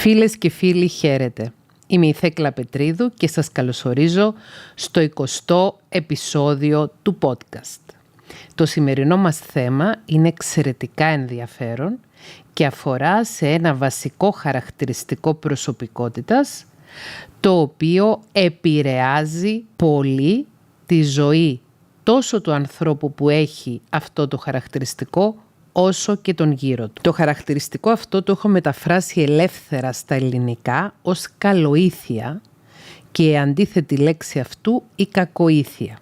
Φίλες και φίλοι, χαίρετε. Είμαι η Θέκλα Πετρίδου και σας καλωσορίζω στο 20ο επεισόδιο του podcast. Το σημερινό μας θέμα είναι εξαιρετικά ενδιαφέρον και αφορά σε ένα βασικό χαρακτηριστικό προσωπικότητας, το οποίο επηρεάζει πολύ τη ζωή τόσο του ανθρώπου που έχει αυτό το χαρακτηριστικό, όσο και τον γύρο του. Το χαρακτηριστικό αυτό το έχω μεταφράσει ελεύθερα στα ελληνικά ως καλοήθεια και η αντίθετη λέξη αυτού η κακοήθεια.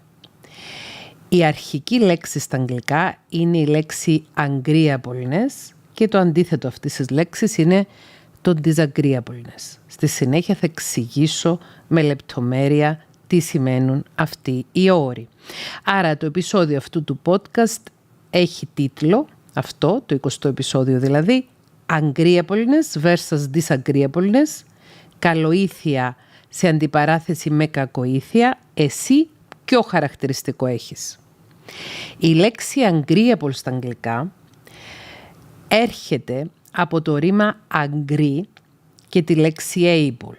Η αρχική λέξη στα αγγλικά είναι η λέξη agreeableness και το αντίθετο αυτής της λέξης είναι το disagreeableness. Στη συνέχεια θα εξηγήσω με λεπτομέρεια τι σημαίνουν αυτοί οι όροι. Άρα το επεισόδιο αυτού του podcast έχει τίτλο, αυτό το 20ο επεισόδιο δηλαδή, agreeableness versus disagreeableness, καλοήθεια σε αντιπαράθεση με κακοήθεια, εσύ ποιο χαρακτηριστικό έχεις. Η λέξη agreeable στα αγγλικά έρχεται από το ρήμα agree και τη λέξη able.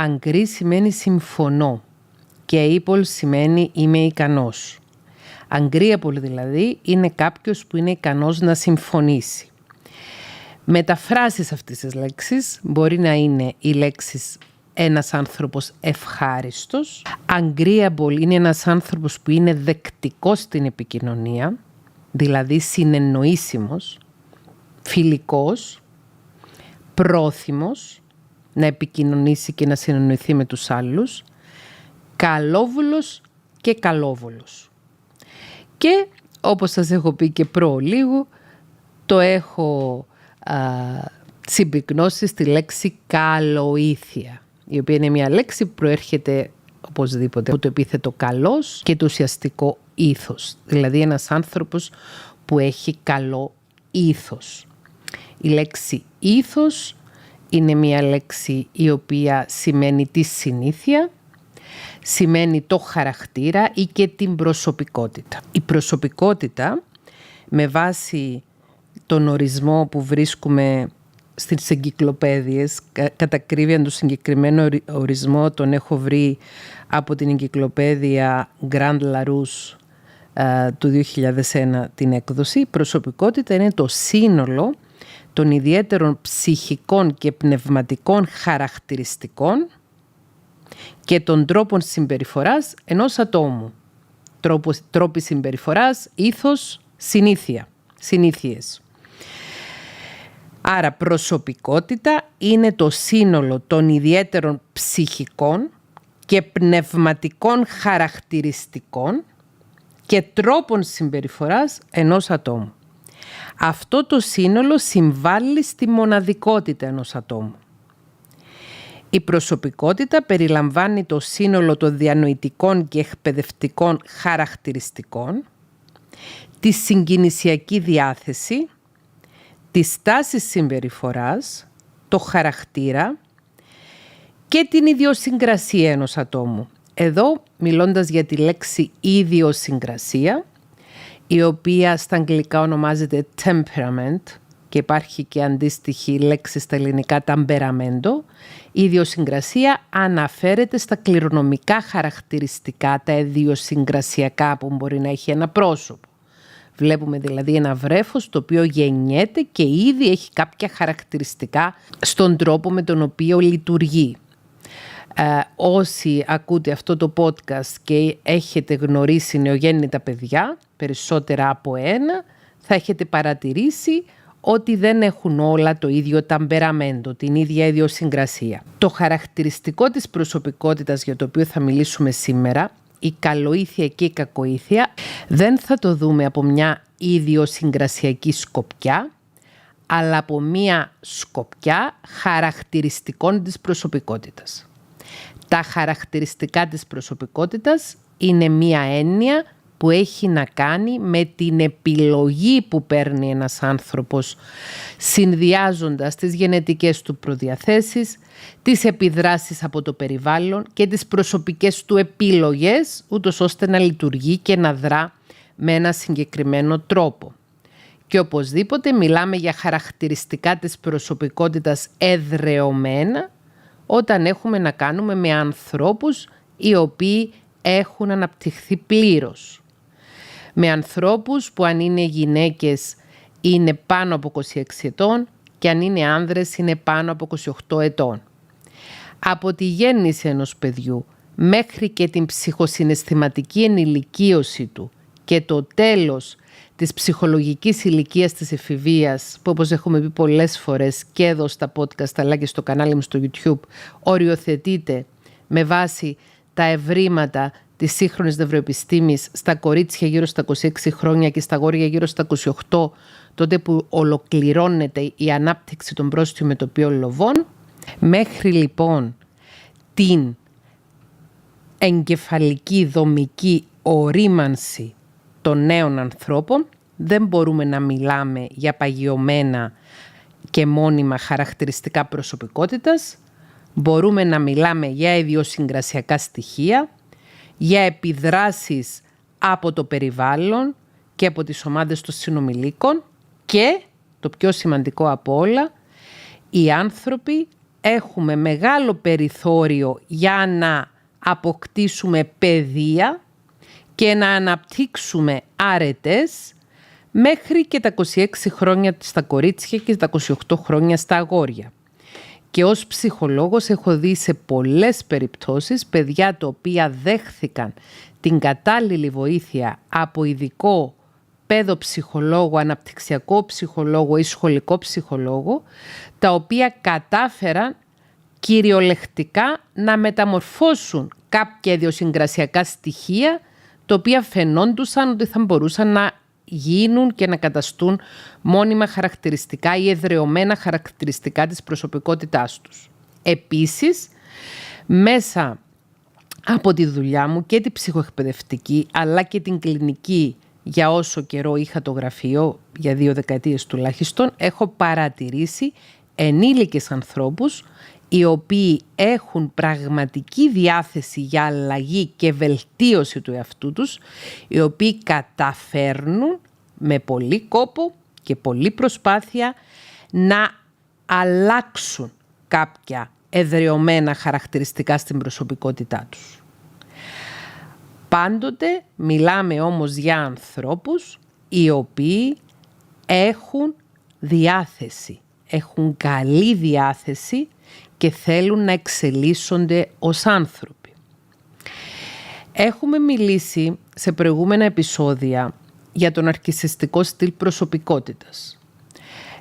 Agree σημαίνει συμφωνώ και able σημαίνει είμαι ικανός. Agreeable δηλαδή είναι κάποιος που είναι ικανός να συμφωνήσει. Μεταφράσεις αυτής της λέξης μπορεί να είναι οι λέξεις ένας άνθρωπος ευχάριστος. Agreeable είναι ένας άνθρωπος που είναι δεκτικός στην επικοινωνία, δηλαδή συνεννοήσιμος, φιλικός, πρόθυμος να επικοινωνήσει και να συνεννοηθεί με τους άλλους, καλόβουλος και καλόβολος. Και όπως σας έχω πει και προλίγου, το έχω συμπυκνώσει στη λέξη καλοήθεια, η οποία είναι μια λέξη που προέρχεται οπωσδήποτε από το επίθετο καλός και το ουσιαστικό ήθος, δηλαδή ένας άνθρωπος που έχει καλό ήθος. Η λέξη ήθος είναι μια λέξη η οποία σημαίνει τη συνήθεια, σημαίνει το χαρακτήρα ή και την προσωπικότητα. Η προσωπικότητα, με βάση τον ορισμό που βρίσκουμε στις εγκυκλοπαίδειες, κατά ακρίβεια τον συγκεκριμένο ορισμό τον έχω βρει από την εγκυκλοπαίδεια Grand Larousse του 2001 την έκδοση, η προσωπικότητα είναι το σύνολο των ιδιαίτερων ψυχικών και πνευματικών χαρακτηριστικών και των τρόπων συμπεριφοράς ενός ατόμου. Τρόποι συμπεριφοράς, ήθος, συνήθειες. Άρα προσωπικότητα είναι το σύνολο των ιδιαίτερων ψυχικών και πνευματικών χαρακτηριστικών και τρόπων συμπεριφοράς ενός ατόμου. Αυτό το σύνολο συμβάλλει στη μοναδικότητα ενός ατόμου. Η προσωπικότητα περιλαμβάνει το σύνολο των διανοητικών και εκπαιδευτικών χαρακτηριστικών, τη συγκινησιακή διάθεση, τη στάση συμπεριφοράς, το χαρακτήρα και την ιδιοσυγκρασία ενός ατόμου. Εδώ, μιλώντας για τη λέξη ιδιοσυγκρασία, η οποία στα αγγλικά ονομάζεται temperament και υπάρχει και αντίστοιχη λέξη στα ελληνικά temperamento, η ιδιοσυγκρασία αναφέρεται στα κληρονομικά χαρακτηριστικά, τα ιδιοσυγκρασιακά που μπορεί να έχει ένα πρόσωπο. Βλέπουμε δηλαδή ένα βρέφος το οποίο γεννιέται και ήδη έχει κάποια χαρακτηριστικά στον τρόπο με τον οποίο λειτουργεί. Όσοι ακούτε αυτό το podcast και έχετε γνωρίσει νεογέννητα παιδιά, περισσότερα από ένα, θα έχετε παρατηρήσει ότι δεν έχουν όλα το ίδιο ταμπεραμέντο, την ίδια ιδιοσυγκρασία. Το χαρακτηριστικό της προσωπικότητας για το οποίο θα μιλήσουμε σήμερα, η καλοήθεια και η κακοήθεια, δεν θα το δούμε από μια ιδιοσυγκρασιακή σκοπιά, αλλά από μια σκοπιά χαρακτηριστικών της προσωπικότητας. Τα χαρακτηριστικά της προσωπικότητας είναι μια έννοια που έχει να κάνει με την επιλογή που παίρνει ένας άνθρωπος συνδυάζοντας τις γενετικές του προδιαθέσεις, τις επιδράσεις από το περιβάλλον και τις προσωπικές του επιλογές, ούτως ώστε να λειτουργεί και να δρά με ένα συγκεκριμένο τρόπο. Και οπωσδήποτε μιλάμε για χαρακτηριστικά της προσωπικότητας εδραιωμένα όταν έχουμε να κάνουμε με ανθρώπους οι οποίοι έχουν αναπτυχθεί πλήρως. Με ανθρώπους που αν είναι γυναίκες είναι πάνω από 26 ετών και αν είναι άνδρες είναι πάνω από 28 ετών. Από τη γέννηση ενός παιδιού μέχρι και την ψυχοσυναισθηματική ενηλικίωση του και το τέλος της ψυχολογικής ηλικίας της εφηβείας, που όπως έχουμε πει πολλές φορές και εδώ στα podcast αλλά και στο κανάλι μου στο YouTube, οριοθετείται με βάση τα ευρήματα της σύγχρονης νευροεπιστήμης στα κορίτσια γύρω στα 26 χρόνια και στα αγόρια γύρω στα 28, τότε που ολοκληρώνεται η ανάπτυξη των πρόστιων μετοπίων λοβών, μέχρι λοιπόν την εγκεφαλική δομική ορίμανση των νέων ανθρώπων, δεν μπορούμε να μιλάμε για παγιωμένα και μόνιμα χαρακτηριστικά προσωπικότητας. Μπορούμε να μιλάμε για ιδιοσυγκρασιακά στοιχεία, για επιδράσεις από το περιβάλλον και από τις ομάδες των συνομιλίκων και, το πιο σημαντικό από όλα, οι άνθρωποι έχουμε μεγάλο περιθώριο για να αποκτήσουμε παιδεία και να αναπτύξουμε αρετές μέχρι και τα 26 χρόνια στα κορίτσια και τα 28 χρόνια στα αγόρια. Και ως ψυχολόγος έχω δει σε πολλές περιπτώσεις παιδιά τα οποία δέχθηκαν την κατάλληλη βοήθεια από ειδικό παιδοψυχολόγο, αναπτυξιακό ψυχολόγο ή σχολικό ψυχολόγο, τα οποία κατάφεραν κυριολεκτικά να μεταμορφώσουν κάποια ιδιοσυγκρασιακά στοιχεία τα οποία φαινόντουσαν ότι θα μπορούσαν να γίνουν και να καταστούν μόνιμα χαρακτηριστικά ή εδραιωμένα χαρακτηριστικά της προσωπικότητάς τους. Επίσης, μέσα από τη δουλειά μου και την ψυχοεκπαιδευτική αλλά και την κλινική, για όσο καιρό είχα το γραφείο, για 2 δεκαετίες τουλάχιστον, έχω παρατηρήσει ενήλικες ανθρώπους οι οποίοι έχουν πραγματική διάθεση για αλλαγή και βελτίωση του εαυτού τους, οι οποίοι καταφέρνουν με πολύ κόπο και πολύ προσπάθεια να αλλάξουν κάποια εδραιωμένα χαρακτηριστικά στην προσωπικότητά τους. Πάντοτε μιλάμε όμως για ανθρώπους οι οποίοι έχουν διάθεση, έχουν καλή διάθεση και θέλουν να εξελίσσονται ως άνθρωποι. Έχουμε μιλήσει σε προηγούμενα επεισόδια για τον ναρκισσιστικό στυλ προσωπικότητας.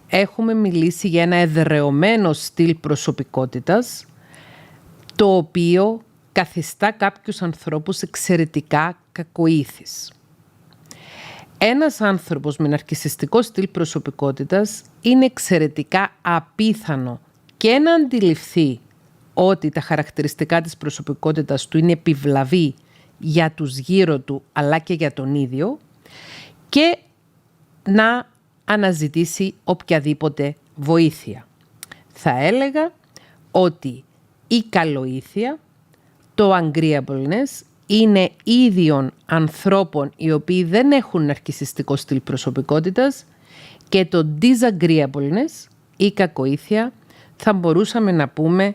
Έχουμε μιλήσει για ένα εδραιωμένο στυλ προσωπικότητας, το οποίο καθιστά κάποιους ανθρώπους εξαιρετικά κακοήθης. Ένας άνθρωπος με ναρκισσιστικό στυλ προσωπικότητας είναι εξαιρετικά απίθανο και να αντιληφθεί ότι τα χαρακτηριστικά της προσωπικότητας του είναι επιβλαβή για τους γύρω του αλλά και για τον ίδιο και να αναζητήσει οποιαδήποτε βοήθεια. Θα έλεγα ότι η καλοήθεια, το agreeableness, είναι ίδιων ανθρώπων οι οποίοι δεν έχουν ναρκισσιστικό στυλ προσωπικότητας και το disagreeableness, η κακοήθεια, θα μπορούσαμε να πούμε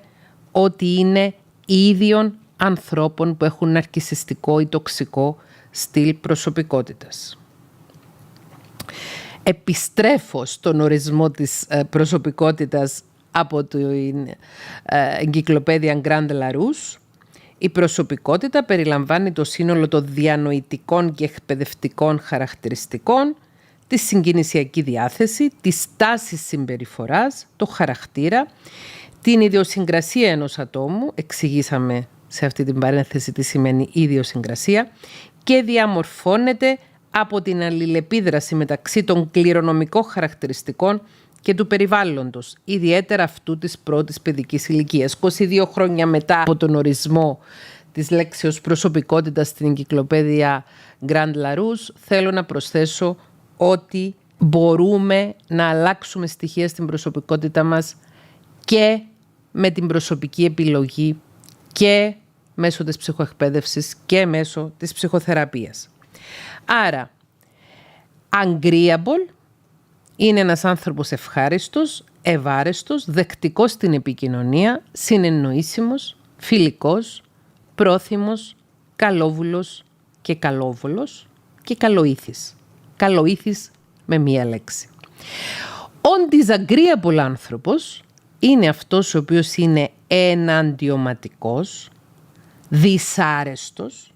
ότι είναι ίδιων ανθρώπων που έχουν ναρκισσιστικό ή τοξικό στυλ προσωπικότητας. Επιστρέφω στον ορισμό της προσωπικότητας από την εγκυκλοπαίδεια Grand Larousse. Η προσωπικότητα περιλαμβάνει το σύνολο των διανοητικών και εκπαιδευτικών χαρακτηριστικών, τη συγκινησιακή διάθεση, τη στάση συμπεριφοράς, το χαρακτήρα, την ιδιοσυγκρασία ενός ατόμου, εξηγήσαμε σε αυτή την παρένθεση τι σημαίνει ιδιοσυγκρασία, και διαμορφώνεται από την αλληλεπίδραση μεταξύ των κληρονομικών χαρακτηριστικών και του περιβάλλοντος, ιδιαίτερα αυτού της πρώτης παιδικής ηλικίας. 22 χρόνια μετά από τον ορισμό της λέξεως προσωπικότητα στην εγκυκλοπαίδεια Grand Larousse, θέλω να προσθέσω ότι μπορούμε να αλλάξουμε στοιχεία στην προσωπικότητα μας και με την προσωπική επιλογή και μέσω της ψυχοεκπαίδευσης και μέσω της ψυχοθεραπείας. Άρα, agreeable Είναι ένας άνθρωπος ευχάριστος, ευάρεστος, δεκτικός στην επικοινωνία, συνεννοήσιμος, φιλικός, πρόθυμος, καλόβουλος και καλόβολος και καλοήθης. Καλοήθης με μία λέξη. Ο disagreeable άνθρωπος είναι αυτός ο οποίος είναι εναντιωματικός, δυσάρεστος,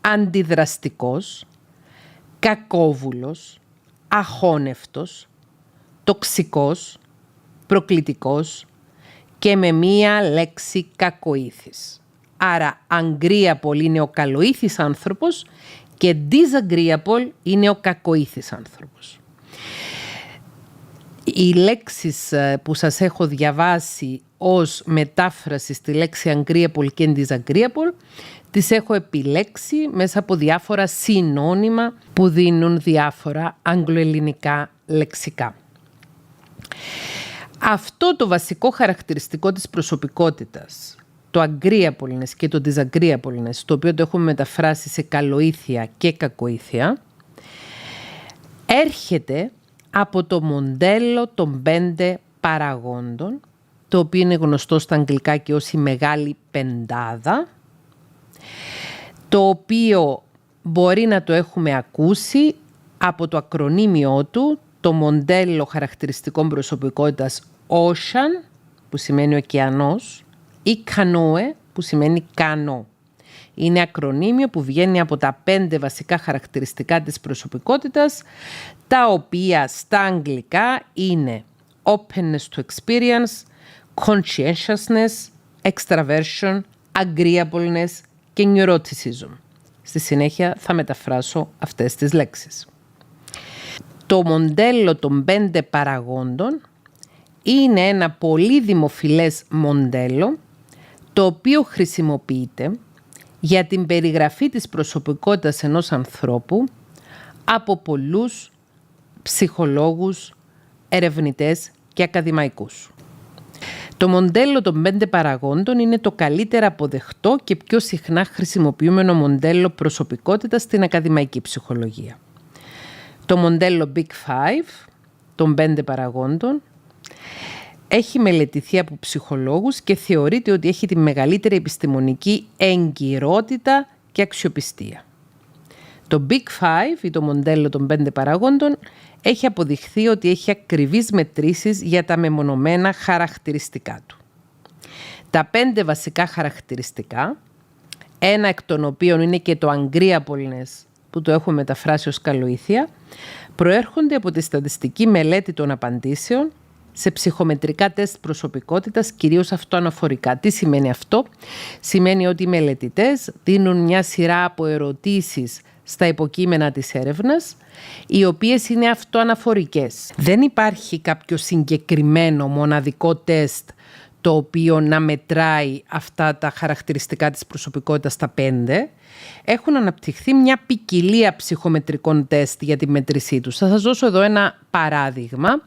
αντιδραστικός, κακόβουλος, αχώνευτος, τοξικός, προκλητικός και με μία λέξη κακοήθης. Άρα agreeable είναι ο καλοήθης άνθρωπος και disagreeable είναι ο κακοήθης άνθρωπος. Οι λέξεις που σας έχω διαβάσει ως μετάφραση στη λέξη agreeable και disagreeable τις έχω επιλέξει μέσα από διάφορα συνώνυμα που δίνουν διάφορα αγγλοελληνικά λεξικά. Αυτό το βασικό χαρακτηριστικό της προσωπικότητας, το agreeableness και το disagreeableness, το οποίο το έχουμε μεταφράσει σε καλοήθεια και κακοήθεια, έρχεται από το μοντέλο των 5 παραγόντων, το οποίο είναι γνωστό στα αγγλικά και ως η Μεγάλη Πεντάδα, το οποίο μπορεί να το έχουμε ακούσει από το ακρονίμιό του, το μοντέλο χαρακτηριστικών προσωπικότητας Ocean, που σημαίνει ωκεανός, ή Canoe, που σημαίνει κανό. Είναι ακρονίμιο που βγαίνει από τα 5 βασικά χαρακτηριστικά της προσωπικότητας, τα οποία στα αγγλικά είναι openness to experience, conscientiousness, extraversion, agreeableness και neuroticism. Στη συνέχεια θα μεταφράσω αυτές τις λέξεις. Το μοντέλο των 5 παραγόντων είναι ένα πολύ δημοφιλές μοντέλο, το οποίο χρησιμοποιείται για την περιγραφή της προσωπικότητας ενός ανθρώπου από πολλούς ψυχολόγους, ερευνητές και ακαδημαϊκούς. Το μοντέλο των 5 παραγόντων είναι το καλύτερα αποδεχτό και πιο συχνά χρησιμοποιούμενο μοντέλο προσωπικότητας στην ακαδημαϊκή ψυχολογία. Το μοντέλο Big Five των 5 παραγόντων έχει μελετηθεί από ψυχολόγους και θεωρείται ότι έχει τη μεγαλύτερη επιστημονική εγκυρότητα και αξιοπιστία. Το Big Five ή το μοντέλο των 5 παραγόντων έχει αποδειχθεί ότι έχει ακριβείς μετρήσεις για τα μεμονωμένα χαρακτηριστικά του. Τα 5 βασικά χαρακτηριστικά, ένα εκ των οποίων είναι και το agreeableness που το έχουμε μεταφράσει ως καλοήθεια, προέρχονται από τη στατιστική μελέτη των απαντήσεων σε ψυχομετρικά τεστ προσωπικότητας, κυρίως αυτοαναφορικά. Τι σημαίνει αυτό? Σημαίνει ότι οι μελετητές δίνουν μια σειρά από ερωτήσεις στα υποκείμενα της έρευνας, οι οποίες είναι αυτοαναφορικές. Δεν υπάρχει κάποιο συγκεκριμένο μοναδικό τεστ το οποίο να μετράει αυτά τα χαρακτηριστικά της προσωπικότητας τα 5. Έχουν αναπτυχθεί μια ποικιλία ψυχομετρικών τεστ για τη μέτρησή τους. Θα σας δώσω εδώ ένα παράδειγμα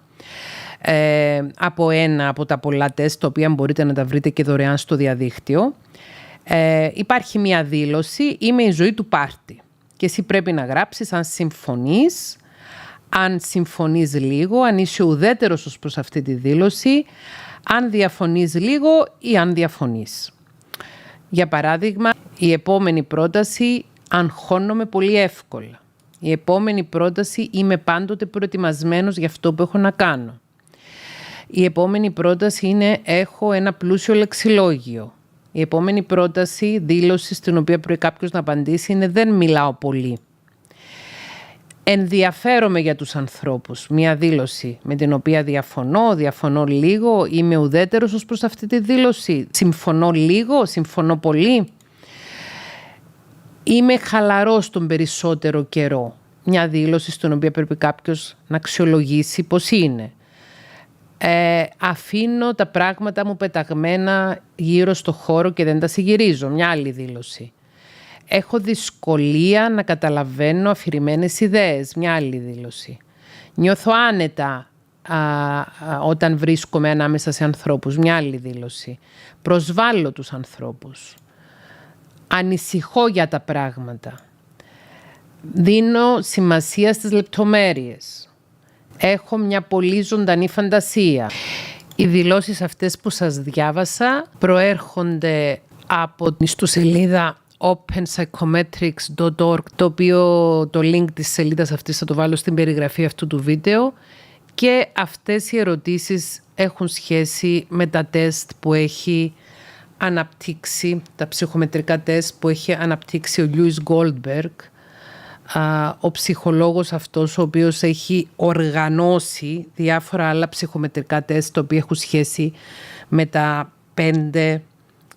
από ένα από τα πολλά τεστ, τα οποία μπορείτε να τα βρείτε και δωρεάν στο διαδίκτυο. Υπάρχει μια δήλωση, είμαι η ζωή του πάρτι. Και εσύ πρέπει να γράψεις αν συμφωνείς λίγο, αν είσαι ουδέτερος ως προς αυτή τη δήλωση, αν διαφωνείς λίγο ή αν διαφωνείς. Για παράδειγμα, η επόμενη πρόταση, αγχώνομαι πολύ εύκολα. Η επόμενη πρόταση, είμαι πάντοτε προετοιμασμένος για αυτό που έχω να κάνω. Η επόμενη πρόταση είναι, έχω ένα πλούσιο λεξιλόγιο. Η επόμενη πρόταση, δήλωση στην οποία πρέπει κάποιος να απαντήσει, είναι δεν μιλάω πολύ. Ενδιαφέρομαι για τους ανθρώπους. Μία δήλωση με την οποία διαφωνώ λίγο, είμαι ουδέτερος ως προς αυτή τη δήλωση. Συμφωνώ λίγο, συμφωνώ πολύ. Είμαι χαλαρός τον περισσότερο καιρό. Μια δήλωση στην οποία πρέπει κάποιος να αξιολογήσει πώς είναι. Αφήνω τα πράγματα μου πεταγμένα γύρω στο χώρο και δεν τα συγυρίζω. Μια άλλη δήλωση. Έχω δυσκολία να καταλαβαίνω αφηρημένες ιδέες. Μια άλλη δήλωση. Νιώθω άνετα όταν βρίσκομαι ανάμεσα σε ανθρώπους. Μια άλλη δήλωση. Προσβάλλω τους ανθρώπους. Ανησυχώ για τα πράγματα. Δίνω σημασία στις λεπτομέρειες. Έχω μια πολύ ζωντανή φαντασία. Οι δηλώσεις αυτές που σας διάβασα προέρχονται από την ιστοσελίδα openpsychometrics.org, το οποίο το link της σελίδας αυτής θα το βάλω στην περιγραφή αυτού του βίντεο, και αυτές οι ερωτήσεις έχουν σχέση με τα τεστ που έχει αναπτύξει, τα ψυχομετρικά τεστ που έχει αναπτύξει ο Lewis Goldberg, ο ψυχολόγος αυτός ο οποίος έχει οργανώσει διάφορα άλλα ψυχομετρικά τεστ τα οποία έχουν σχέση με τα 5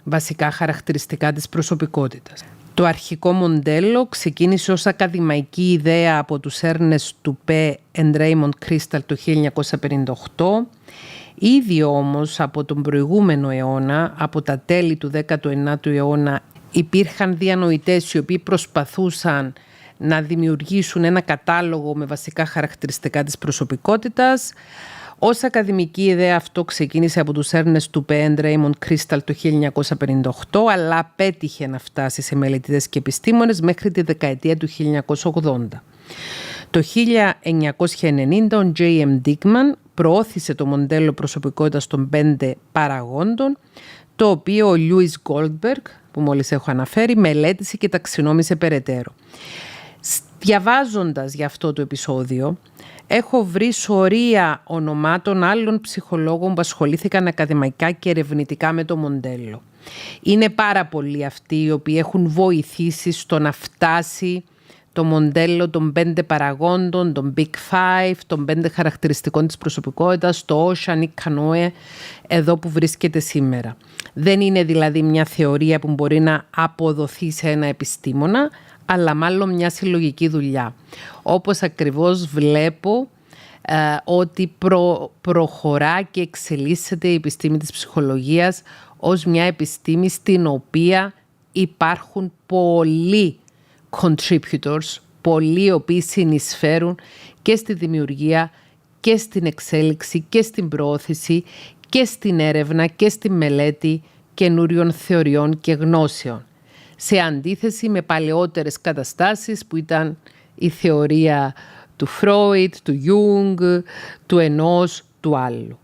βασικά χαρακτηριστικά της προσωπικότητας. Το αρχικό μοντέλο ξεκίνησε ως ακαδημαϊκή ιδέα από τους Ernest Dupé and Raymond Crystal το 1958. Ήδη όμως από τον προηγούμενο αιώνα, από τα τέλη του 19ου αιώνα, υπήρχαν διανοητές οι οποίοι προσπαθούσαν να δημιουργήσουν ένα κατάλογο με βασικά χαρακτηριστικά της προσωπικότητας. Ως ακαδημική ιδέα αυτό ξεκίνησε από τους Ernest Dupé and Raymond Crystal το 1958, αλλά πέτυχε να φτάσει σε μελετητές και επιστήμονες μέχρι τη δεκαετία του 1980. Το 1990 ο J.M. Dickman προώθησε το μοντέλο προσωπικότητας των 5 παραγόντων, το οποίο ο Lewis Goldberg, που μόλις έχω αναφέρει, μελέτησε και ταξινόμησε περαιτέρω. Διαβάζοντας για αυτό το επεισόδιο, έχω βρει σωρία ονομάτων άλλων ψυχολόγων που ασχολήθηκαν ακαδημαϊκά και ερευνητικά με το μοντέλο. Είναι πάρα πολλοί αυτοί οι οποίοι έχουν βοηθήσει στο να φτάσει το μοντέλο των 5 παραγόντων, των Big Five, των 5 χαρακτηριστικών της προσωπικότητας, το Oceanic Canoe, εδώ που βρίσκεται σήμερα. Δεν είναι δηλαδή μια θεωρία που μπορεί να αποδοθεί σε ένα επιστήμονα, αλλά μάλλον μια συλλογική δουλειά. Όπως ακριβώς βλέπω ότι προχωρά και εξελίσσεται η επιστήμη της ψυχολογίας ως μια επιστήμη στην οποία υπάρχουν πολλοί contributors, πολλοί οι οποίοι συνεισφέρουν και στη δημιουργία και στην εξέλιξη και στην προώθηση και στην έρευνα και στη μελέτη καινούριων θεωριών και γνώσεων. Σε αντίθεση με παλαιότερες καταστάσεις που ήταν η θεωρία του Φρόιτ, του Γιούγκ, του ενός, του άλλου.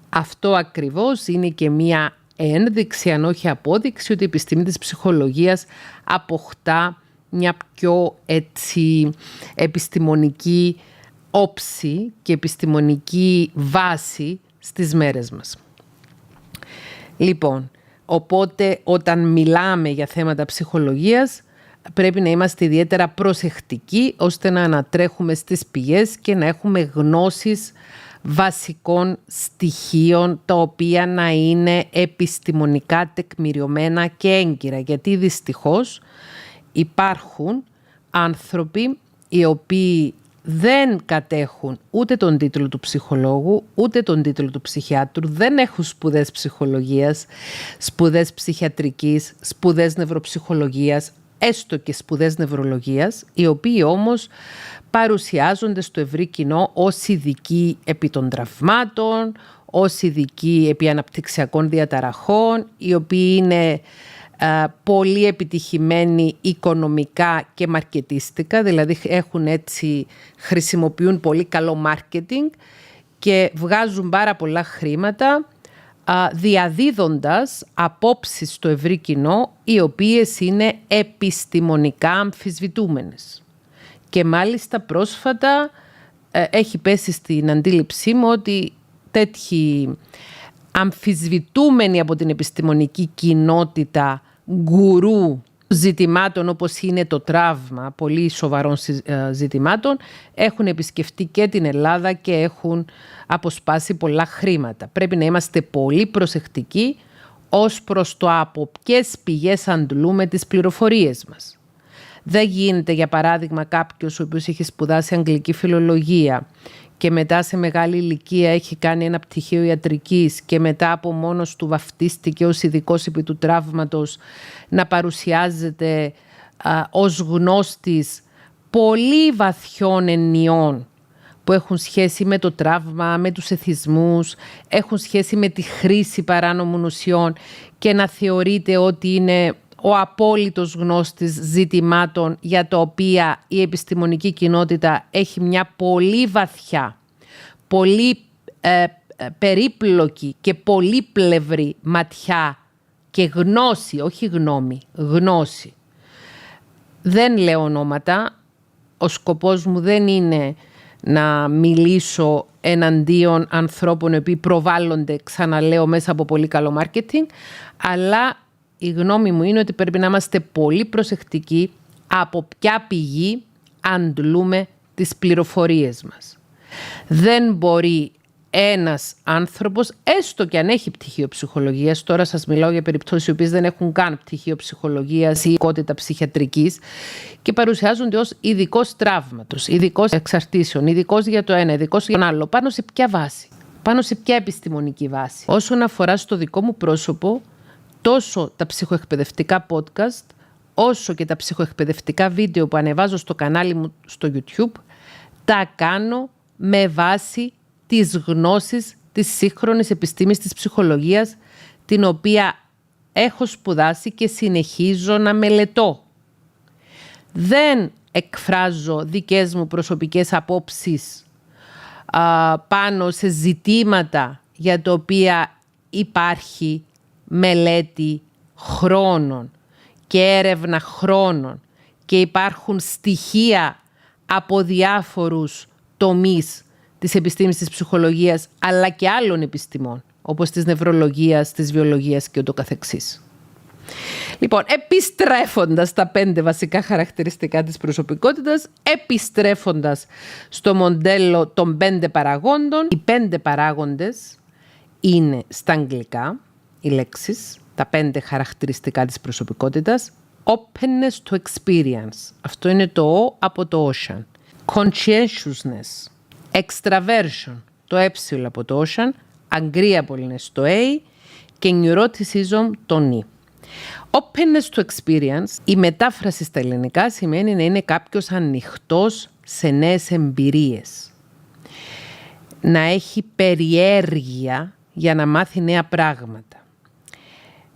Αυτό ακριβώς είναι και μία ένδειξη, αν όχι απόδειξη, ότι η επιστήμη της ψυχολογίας αποκτά μια πιο επιστημονική όψη και επιστημονική βάση στις μέρες μας. Λοιπόν, οπότε όταν μιλάμε για θέματα ψυχολογίας πρέπει να είμαστε ιδιαίτερα προσεκτικοί ώστε να ανατρέχουμε στις πηγές και να έχουμε γνώσεις βασικών στοιχείων τα οποία να είναι επιστημονικά τεκμηριωμένα και έγκυρα. Γιατί δυστυχώς υπάρχουν άνθρωποι οι οποίοι δεν κατέχουν ούτε τον τίτλο του ψυχολόγου, ούτε τον τίτλο του ψυχιάτρου, δεν έχουν σπουδές ψυχολογίας, σπουδές ψυχιατρικής, σπουδές νευροψυχολογίας, έστω και σπουδές νευρολογίας, οι οποίοι όμως παρουσιάζονται στο ευρύ κοινό ως ειδικοί επί των τραυμάτων, ως ειδικοί επί αναπτυξιακών διαταραχών, οι οποίοι είναι πολύ επιτυχημένοι οικονομικά και μαρκετίστικα, δηλαδή χρησιμοποιούν πολύ καλό μάρκετινγκ και βγάζουν πάρα πολλά χρήματα διαδίδοντας απόψεις στο ευρύ κοινό οι οποίες είναι επιστημονικά αμφισβητούμενες. Και μάλιστα πρόσφατα έχει πέσει στην αντίληψή μου ότι τέτοιοι αμφισβητούμενοι από την επιστημονική κοινότητα γκουρού ζητημάτων όπως είναι το τραύμα, πολύ σοβαρών ζητημάτων, έχουν επισκεφτεί και την Ελλάδα και έχουν αποσπάσει πολλά χρήματα. Πρέπει να είμαστε πολύ προσεκτικοί ως προς το από ποιες πηγές αντλούμε τις πληροφορίες μας. Δεν γίνεται, για παράδειγμα, κάποιος ο οποίος έχει σπουδάσει αγγλική φιλολογία και μετά σε μεγάλη ηλικία έχει κάνει ένα πτυχίο ιατρικής και μετά από μόνος του βαφτίστηκε ως ειδικός επί του τραύματος να παρουσιάζεται ως γνώστης πολύ βαθιών εννοιών που έχουν σχέση με το τραύμα, με τους εθισμούς, έχουν σχέση με τη χρήση παράνομων ουσιών και να θεωρείται ότι είναι ο απόλυτος γνώστης ζητημάτων για τα οποία η επιστημονική κοινότητα έχει μια πολύ βαθιά, πολύ περίπλοκη και πολύπλευρη ματιά και γνώση, όχι γνώμη, γνώση. Δεν λέω ονόματα, ο σκοπός μου δεν είναι να μιλήσω εναντίον ανθρώπων οι οποίοι προβάλλονται, ξαναλέω, μέσα από πολύ καλό μάρκετινγκ, αλλά η γνώμη μου είναι ότι πρέπει να είμαστε πολύ προσεκτικοί από ποια πηγή αντλούμε τις πληροφορίες μας. Δεν μπορεί ένας άνθρωπος, έστω και αν έχει πτυχίο ψυχολογίας, τώρα σας μιλάω για περιπτώσεις οι οποίες δεν έχουν καν πτυχίο ψυχολογίας ή ειδικότητα ψυχιατρικής και παρουσιάζονται ως ειδικός τραύματος, ειδικός εξαρτήσεων, ειδικός για το ένα, ειδικός για το άλλο. Πάνω σε ποια βάση, πάνω σε ποια επιστημονική βάση. Όσον αφορά στο δικό μου πρόσωπο, τόσο τα ψυχοεκπαιδευτικά podcast, όσο και τα ψυχοεκπαιδευτικά βίντεο που ανεβάζω στο κανάλι μου στο YouTube, τα κάνω με βάση τις γνώσεις της σύγχρονης επιστήμης της ψυχολογίας, την οποία έχω σπουδάσει και συνεχίζω να μελετώ. Δεν εκφράζω δικές μου προσωπικές απόψεις πάνω σε ζητήματα για τα οποία υπάρχει μελέτη χρόνων και έρευνα χρόνων και υπάρχουν στοιχεία από διάφορους τομείς της επιστήμης της ψυχολογίας, αλλά και άλλων επιστημών, όπως της νευρολογίας, της βιολογίας και ούτω καθεξής. Λοιπόν, επιστρέφοντας τα 5 βασικά χαρακτηριστικά της προσωπικότητας, επιστρέφοντας στο μοντέλο των 5 παραγόντων, οι 5 παράγοντες είναι στα αγγλικά, οι λέξεις, τα 5 χαρακτηριστικά της προσωπικότητας. Openness to experience, αυτό είναι το O από το ocean. Conscientiousness, extraversion, το E από το ocean, agreeableness, το A και neuroticism, το E. Openness to experience, η μετάφραση στα ελληνικά σημαίνει να είναι κάποιος ανοιχτός σε νέες εμπειρίες. Να έχει περιέργεια για να μάθει νέα πράγματα.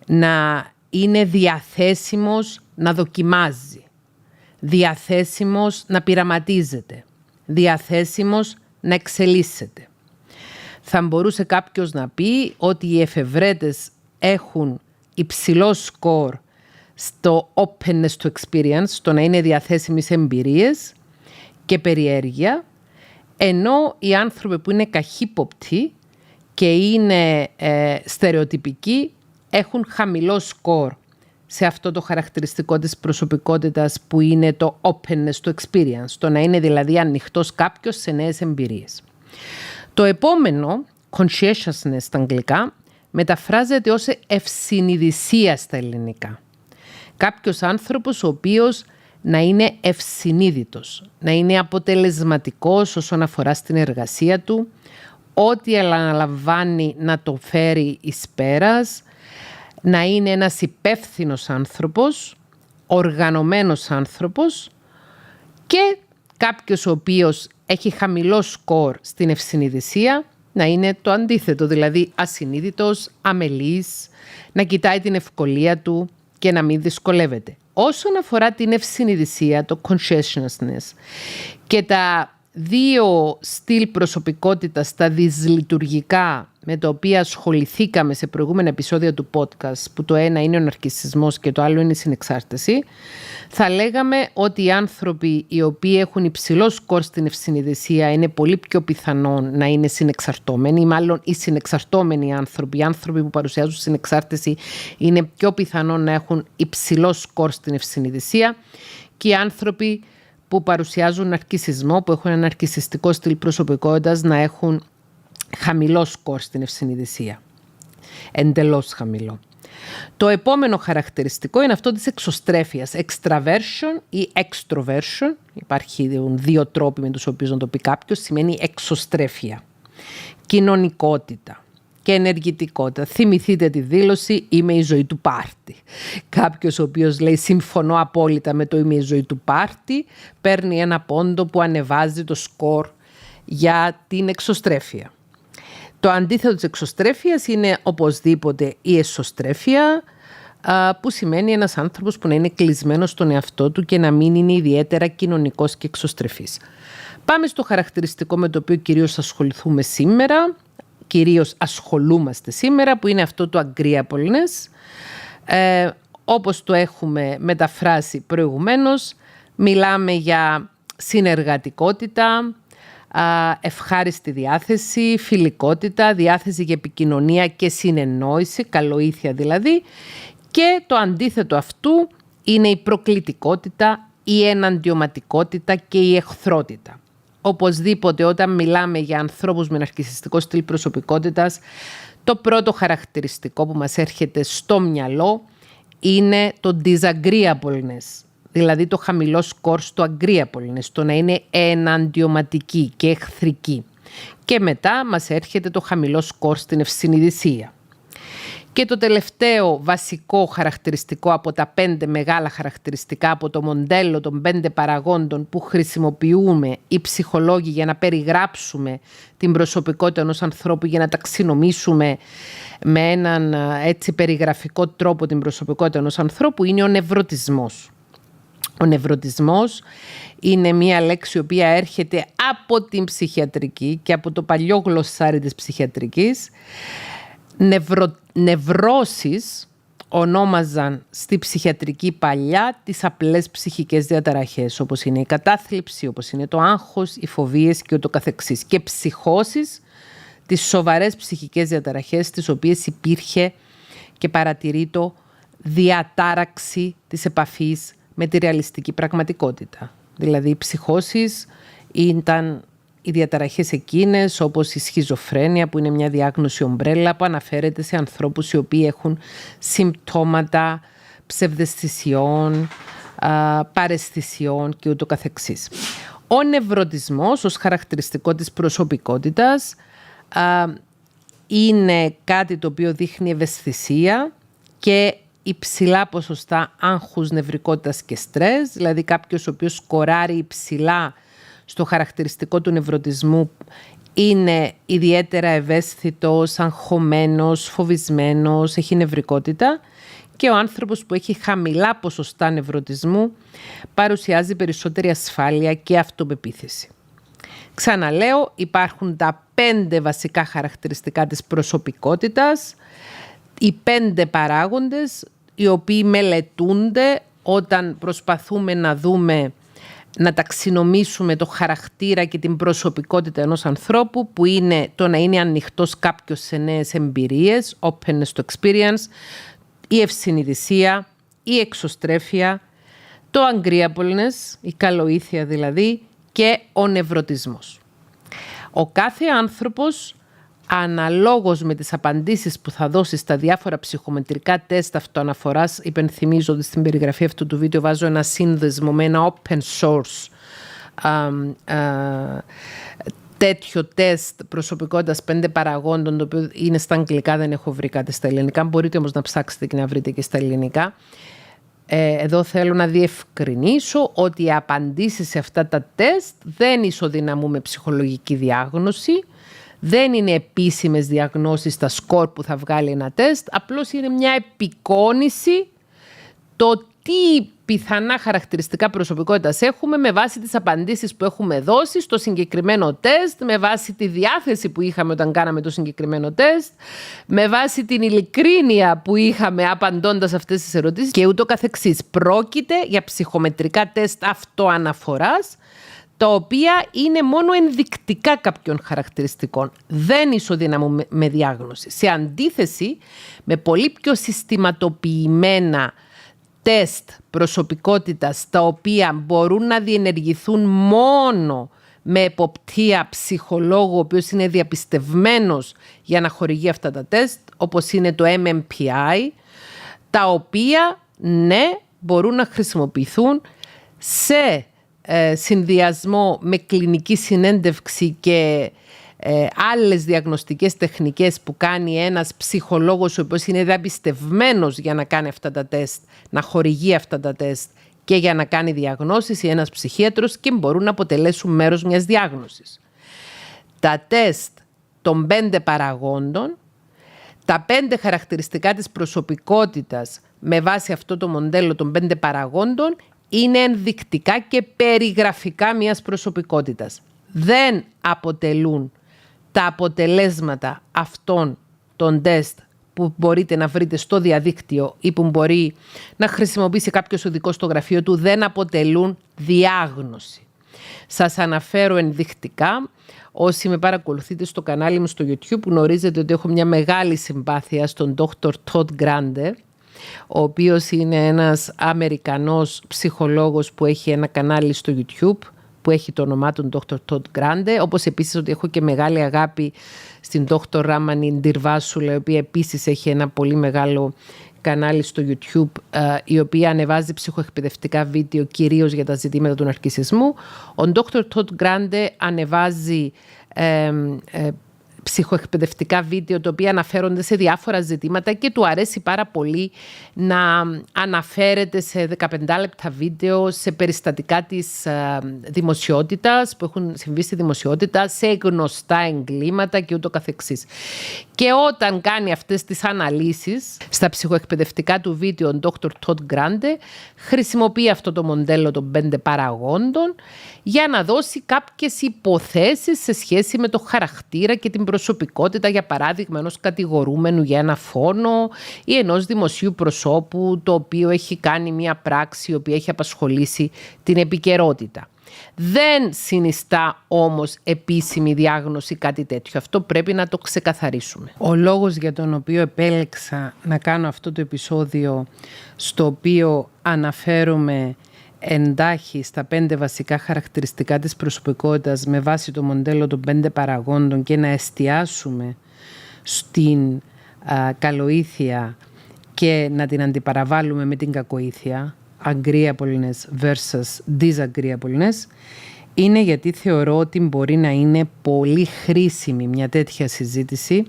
Να είναι διαθέσιμος να δοκιμάζει. Διαθέσιμος να πειραματίζεται. Διαθέσιμος να εξελίσσεται. Θα μπορούσε κάποιος να πει ότι οι εφευρέτες έχουν υψηλό σκορ στο openness to experience, στο να είναι διαθέσιμοι σε εμπειρίες και περιέργεια, ενώ οι άνθρωποι που είναι καχύποπτοι και είναι στερεοτυπικοί έχουν χαμηλό σκορ σε αυτό το χαρακτηριστικό της προσωπικότητας που είναι το openness to experience, το να είναι δηλαδή ανοιχτός κάποιος σε νέες εμπειρίες. Το επόμενο, conscientiousness στα αγγλικά, μεταφράζεται ως ευσυνειδησία στα ελληνικά. Κάποιος άνθρωπος ο οποίος να είναι ευσυνείδητος, να είναι αποτελεσματικός όσον αφορά στην εργασία του, ό,τι αναλαμβάνει να το φέρει εις πέρας, να είναι ένας υπεύθυνος άνθρωπος, οργανωμένος άνθρωπος και κάποιος ο οποίος έχει χαμηλό σκορ στην ευσυνειδησία, να είναι το αντίθετο, δηλαδή ασυνείδητος, αμελής, να κοιτάει την ευκολία του και να μην δυσκολεύεται. Όσον αφορά την ευσυνειδησία, το conscientiousness και τα 2 στυλ προσωπικότητας, τα δυσλειτουργικά με τα οποία ασχοληθήκαμε σε προηγούμενα επεισόδια του podcast, που το ένα είναι ο ναρκισσισμός και το άλλο είναι η συνεξάρτηση, θα λέγαμε ότι οι άνθρωποι οι οποίοι έχουν υψηλό σκορ στην ευσυνειδησία είναι πολύ πιο πιθανόν να είναι συνεξαρτώμενοι, ή μάλλον οι συνεξαρτώμενοι άνθρωποι, οι άνθρωποι που παρουσιάζουν συνεξάρτηση είναι πιο πιθανόν να έχουν υψηλό σκορ στην ευσυνειδησία και οι άνθρωποι που παρουσιάζουν ναρκισσισμό, που έχουν ένα ναρκισσιστικό στυλ προσωπικότητας, να έχουν χαμηλό σκορ στην ευσυνειδησία. Εντελώς χαμηλό. Το επόμενο χαρακτηριστικό είναι αυτό της εξωστρέφειας. Extraversion ή extroversion. Υπάρχουν 2 τρόποι με τους οποίους να το πει κάποιος. Σημαίνει εξωστρέφεια. Κοινωνικότητα και ενεργητικότητα. Θυμηθείτε τη δήλωση «Είμαι η ζωή του πάρτι». Κάποιος ο οποίος λέει «Συμφωνώ απόλυτα με το «Είμαι η ζωή του πάρτι», παίρνει ένα πόντο που ανεβάζει το σκορ για την εξωστρέφεια. Το αντίθετο της εξωστρέφειας είναι οπωσδήποτε η εσωστρέφεια, που σημαίνει ένας άνθρωπος που να είναι κλεισμένος στον εαυτό του και να μην είναι ιδιαίτερα κοινωνικός και εξωστρεφής. Πάμε στο χαρακτηριστικό με το οποίο κυρίως ασχολούμαστε σήμερα, που είναι αυτό το agreeableness. Όπως το έχουμε μεταφράσει προηγουμένως, μιλάμε για συνεργατικότητα, ευχάριστη διάθεση, φιλικότητα, διάθεση για επικοινωνία και συνεννόηση, καλοήθεια δηλαδή, και το αντίθετο αυτού είναι η προκλητικότητα, η εναντιωματικότητα και η εχθρότητα. Οπωσδήποτε όταν μιλάμε για ανθρώπους με ναρκισσιστικό στυλ προσωπικότητας, το πρώτο χαρακτηριστικό που μας έρχεται στο μυαλό είναι το disagreeableness, δηλαδή το χαμηλό σκορ στο agreeableness, το να είναι εναντιωματική και εχθρική. Και μετά μας έρχεται το χαμηλό σκορ στην ευσυνειδησία. Και το τελευταίο βασικό χαρακτηριστικό από τα 5 μεγάλα χαρακτηριστικά, από το μοντέλο των 5 παραγόντων που χρησιμοποιούμε οι ψυχολόγοι για να περιγράψουμε την προσωπικότητα ενός ανθρώπου, για να ταξινομήσουμε με έναν έτσι περιγραφικό τρόπο την προσωπικότητα ενός ανθρώπου, είναι ο νευρωτισμός. Ο νευρωτισμός είναι μία λέξη η οποία έρχεται από την ψυχιατρική και από το παλιό γλωσσάρι της ψυχιατρικής. Νευρώσεις ονόμαζαν στη ψυχιατρική παλιά τις απλές ψυχικές διαταραχές, όπως είναι η κατάθλιψη, όπως είναι το άγχος, οι φοβίες και ούτω καθεξής. Και ψυχώσεις, τις σοβαρές ψυχικές διαταραχές, τις οποίες υπήρχε και παρατηρείτο διατάραξη της επαφής με τη ρεαλιστική πραγματικότητα. Δηλαδή οι ψυχώσεις ήταν οι διαταραχές εκείνες, όπως η σχιζοφρένεια, που είναι μια διάγνωση ομπρέλα που αναφέρεται σε ανθρώπους οι οποίοι έχουν συμπτώματα ψευδαισθησιών, παραισθησιών και ούτω καθεξής. Ο νευρωτισμός ως χαρακτηριστικό της προσωπικότητας είναι κάτι το οποίο δείχνει ευαισθησία και υψηλά ποσοστά άγχους, νευρικότητας και στρες, δηλαδή κάποιος ο οποίος σκοράρει υψηλά στο χαρακτηριστικό του νευρωτισμού είναι ιδιαίτερα ευαίσθητος, αγχωμένος, φοβισμένος, έχει νευρικότητα, και ο άνθρωπος που έχει χαμηλά ποσοστά νευρωτισμού παρουσιάζει περισσότερη ασφάλεια και αυτοπεποίθηση. Ξαναλέω, υπάρχουν τα 5 βασικά χαρακτηριστικά της προσωπικότητας, οι 5 παράγοντες οι οποίοι μελετούνται όταν προσπαθούμε να ταξινομήσουμε το χαρακτήρα και την προσωπικότητα ενός ανθρώπου, που είναι το να είναι ανοιχτός κάποιος σε νέες εμπειρίες, openness to experience, η ευσυνειδησία, η εξωστρέφεια, το agreeableness, η καλοήθεια δηλαδή, και ο νευρωτισμός. Ο κάθε άνθρωπος, αναλόγως με τις απαντήσεις που θα δώσει στα διάφορα ψυχομετρικά τεστ αυτοαναφοράς, υπενθυμίζω ότι στην περιγραφή αυτού του βίντεο βάζω ένα σύνδεσμο με ένα open source τέτοιο τεστ προσωπικότητας 5 παραγόντων, το οποίο είναι στα αγγλικά, δεν έχω βρει κάτι στα ελληνικά, μπορείτε όμως να ψάξετε και να βρείτε και στα ελληνικά. Εδώ θέλω να διευκρινίσω ότι οι απαντήσεις σε αυτά τα τεστ δεν ισοδυναμούν με ψυχολογική διάγνωση. Δεν είναι επίσημες διαγνώσεις στα σκορ που θα βγάλει ένα τεστ, απλώς είναι μια επικόνηση το τι πιθανά χαρακτηριστικά προσωπικότητας έχουμε με βάση τις απαντήσεις που έχουμε δώσει στο συγκεκριμένο τεστ, με βάση τη διάθεση που είχαμε όταν κάναμε το συγκεκριμένο τεστ, με βάση την ειλικρίνεια που είχαμε απαντώντας αυτές τις ερωτήσεις και ούτω καθεξής. Πρόκειται για ψυχομετρικά τεστ αυτοαναφοράς, τα οποία είναι μόνο ενδεικτικά κάποιων χαρακτηριστικών. Δεν ισοδυναμούν με διάγνωση. Σε αντίθεση με πολύ πιο συστηματοποιημένα τεστ προσωπικότητας, τα οποία μπορούν να διενεργηθούν μόνο με εποπτεία ψυχολόγου, ο οποίος είναι διαπιστευμένος για να χορηγεί αυτά τα τεστ, όπως είναι το MMPI, τα οποία ναι, μπορούν να χρησιμοποιηθούν σε συνδυασμό με κλινική συνέντευξη και άλλες διαγνωστικές τεχνικές που κάνει ένας ψυχολόγος ο οποίος είναι διαπιστευμένος για να κάνει αυτά τα τεστ, να χορηγεί αυτά τα τεστ και για να κάνει διαγνώσεις, ή ένας ψυχίατρος, και μπορούν να αποτελέσουν μέρος μιας διάγνωσης. Τα τεστ των 5 παραγόντων, τα 5 χαρακτηριστικά της προσωπικότητας με βάση αυτό το μοντέλο των 5 παραγόντων, είναι ενδεικτικά και περιγραφικά μιας προσωπικότητας. δεν αποτελούν τα αποτελέσματα αυτών των τεστ που μπορείτε να βρείτε στο διαδίκτυο ή που μπορεί να χρησιμοποιήσει κάποιος οδικός στο γραφείο του, δεν αποτελούν διάγνωση. Σας αναφέρω ενδεικτικά, όσοι με παρακολουθείτε στο κανάλι μου στο YouTube, γνωρίζετε ότι έχω μια μεγάλη συμπάθεια στον Dr. Todd Grande, ο οποίος είναι ένας Αμερικανός ψυχολόγος που έχει ένα κανάλι στο YouTube που έχει το όνομά του Dr. Todd Grande, όπως επίσης ότι έχω και μεγάλη αγάπη στην Dr. Ramani Dirvasula, η οποία επίσης έχει ένα πολύ μεγάλο κανάλι στο YouTube, η οποία ανεβάζει ψυχοεκπαιδευτικά βίντεο κυρίως για τα ζητήματα του ναρκισσισμού. Ο Dr. Todd Grande ανεβάζει ψυχοεκπαιδευτικά βίντεο τα οποία αναφέρονται σε διάφορα ζητήματα και του αρέσει πάρα πολύ να αναφέρεται σε 15 λεπτά βίντεο σε περιστατικά της δημοσιότητας που έχουν συμβεί στη δημοσιότητα, σε γνωστά εγκλήματα και ούτω καθεξής. Και όταν κάνει αυτές τις αναλύσεις στα ψυχοεκπαιδευτικά του βίντεο, ο Dr. Todd Grande χρησιμοποιεί αυτό το μοντέλο των 5 παραγόντων για να δώσει κάποιες υποθέσεις σε σχέση με το χαρακτήρα και την προσωπικότητα, για παράδειγμα, ενός κατηγορούμενου για ένα φόνο ή ενός δημοσίου προσώπου το οποίο έχει κάνει μια πράξη η οποία έχει απασχολήσει την επικαιρότητα. Δεν συνιστά όμως επίσημη διάγνωση κάτι τέτοιο. Αυτό πρέπει να το ξεκαθαρίσουμε. Ο λόγος για τον οποίο επέλεξα να κάνω αυτό το επεισόδιο, στο οποίο αναφέρομαι εντάχει στα 5 βασικά χαρακτηριστικά της προσωπικότητας με βάση το μοντέλο των 5 παραγόντων και να εστιάσουμε στην καλοήθεια και να την αντιπαραβάλλουμε με την κακοήθεια, agreeableness versus disagreeableness, είναι γιατί θεωρώ ότι μπορεί να είναι πολύ χρήσιμη μια τέτοια συζήτηση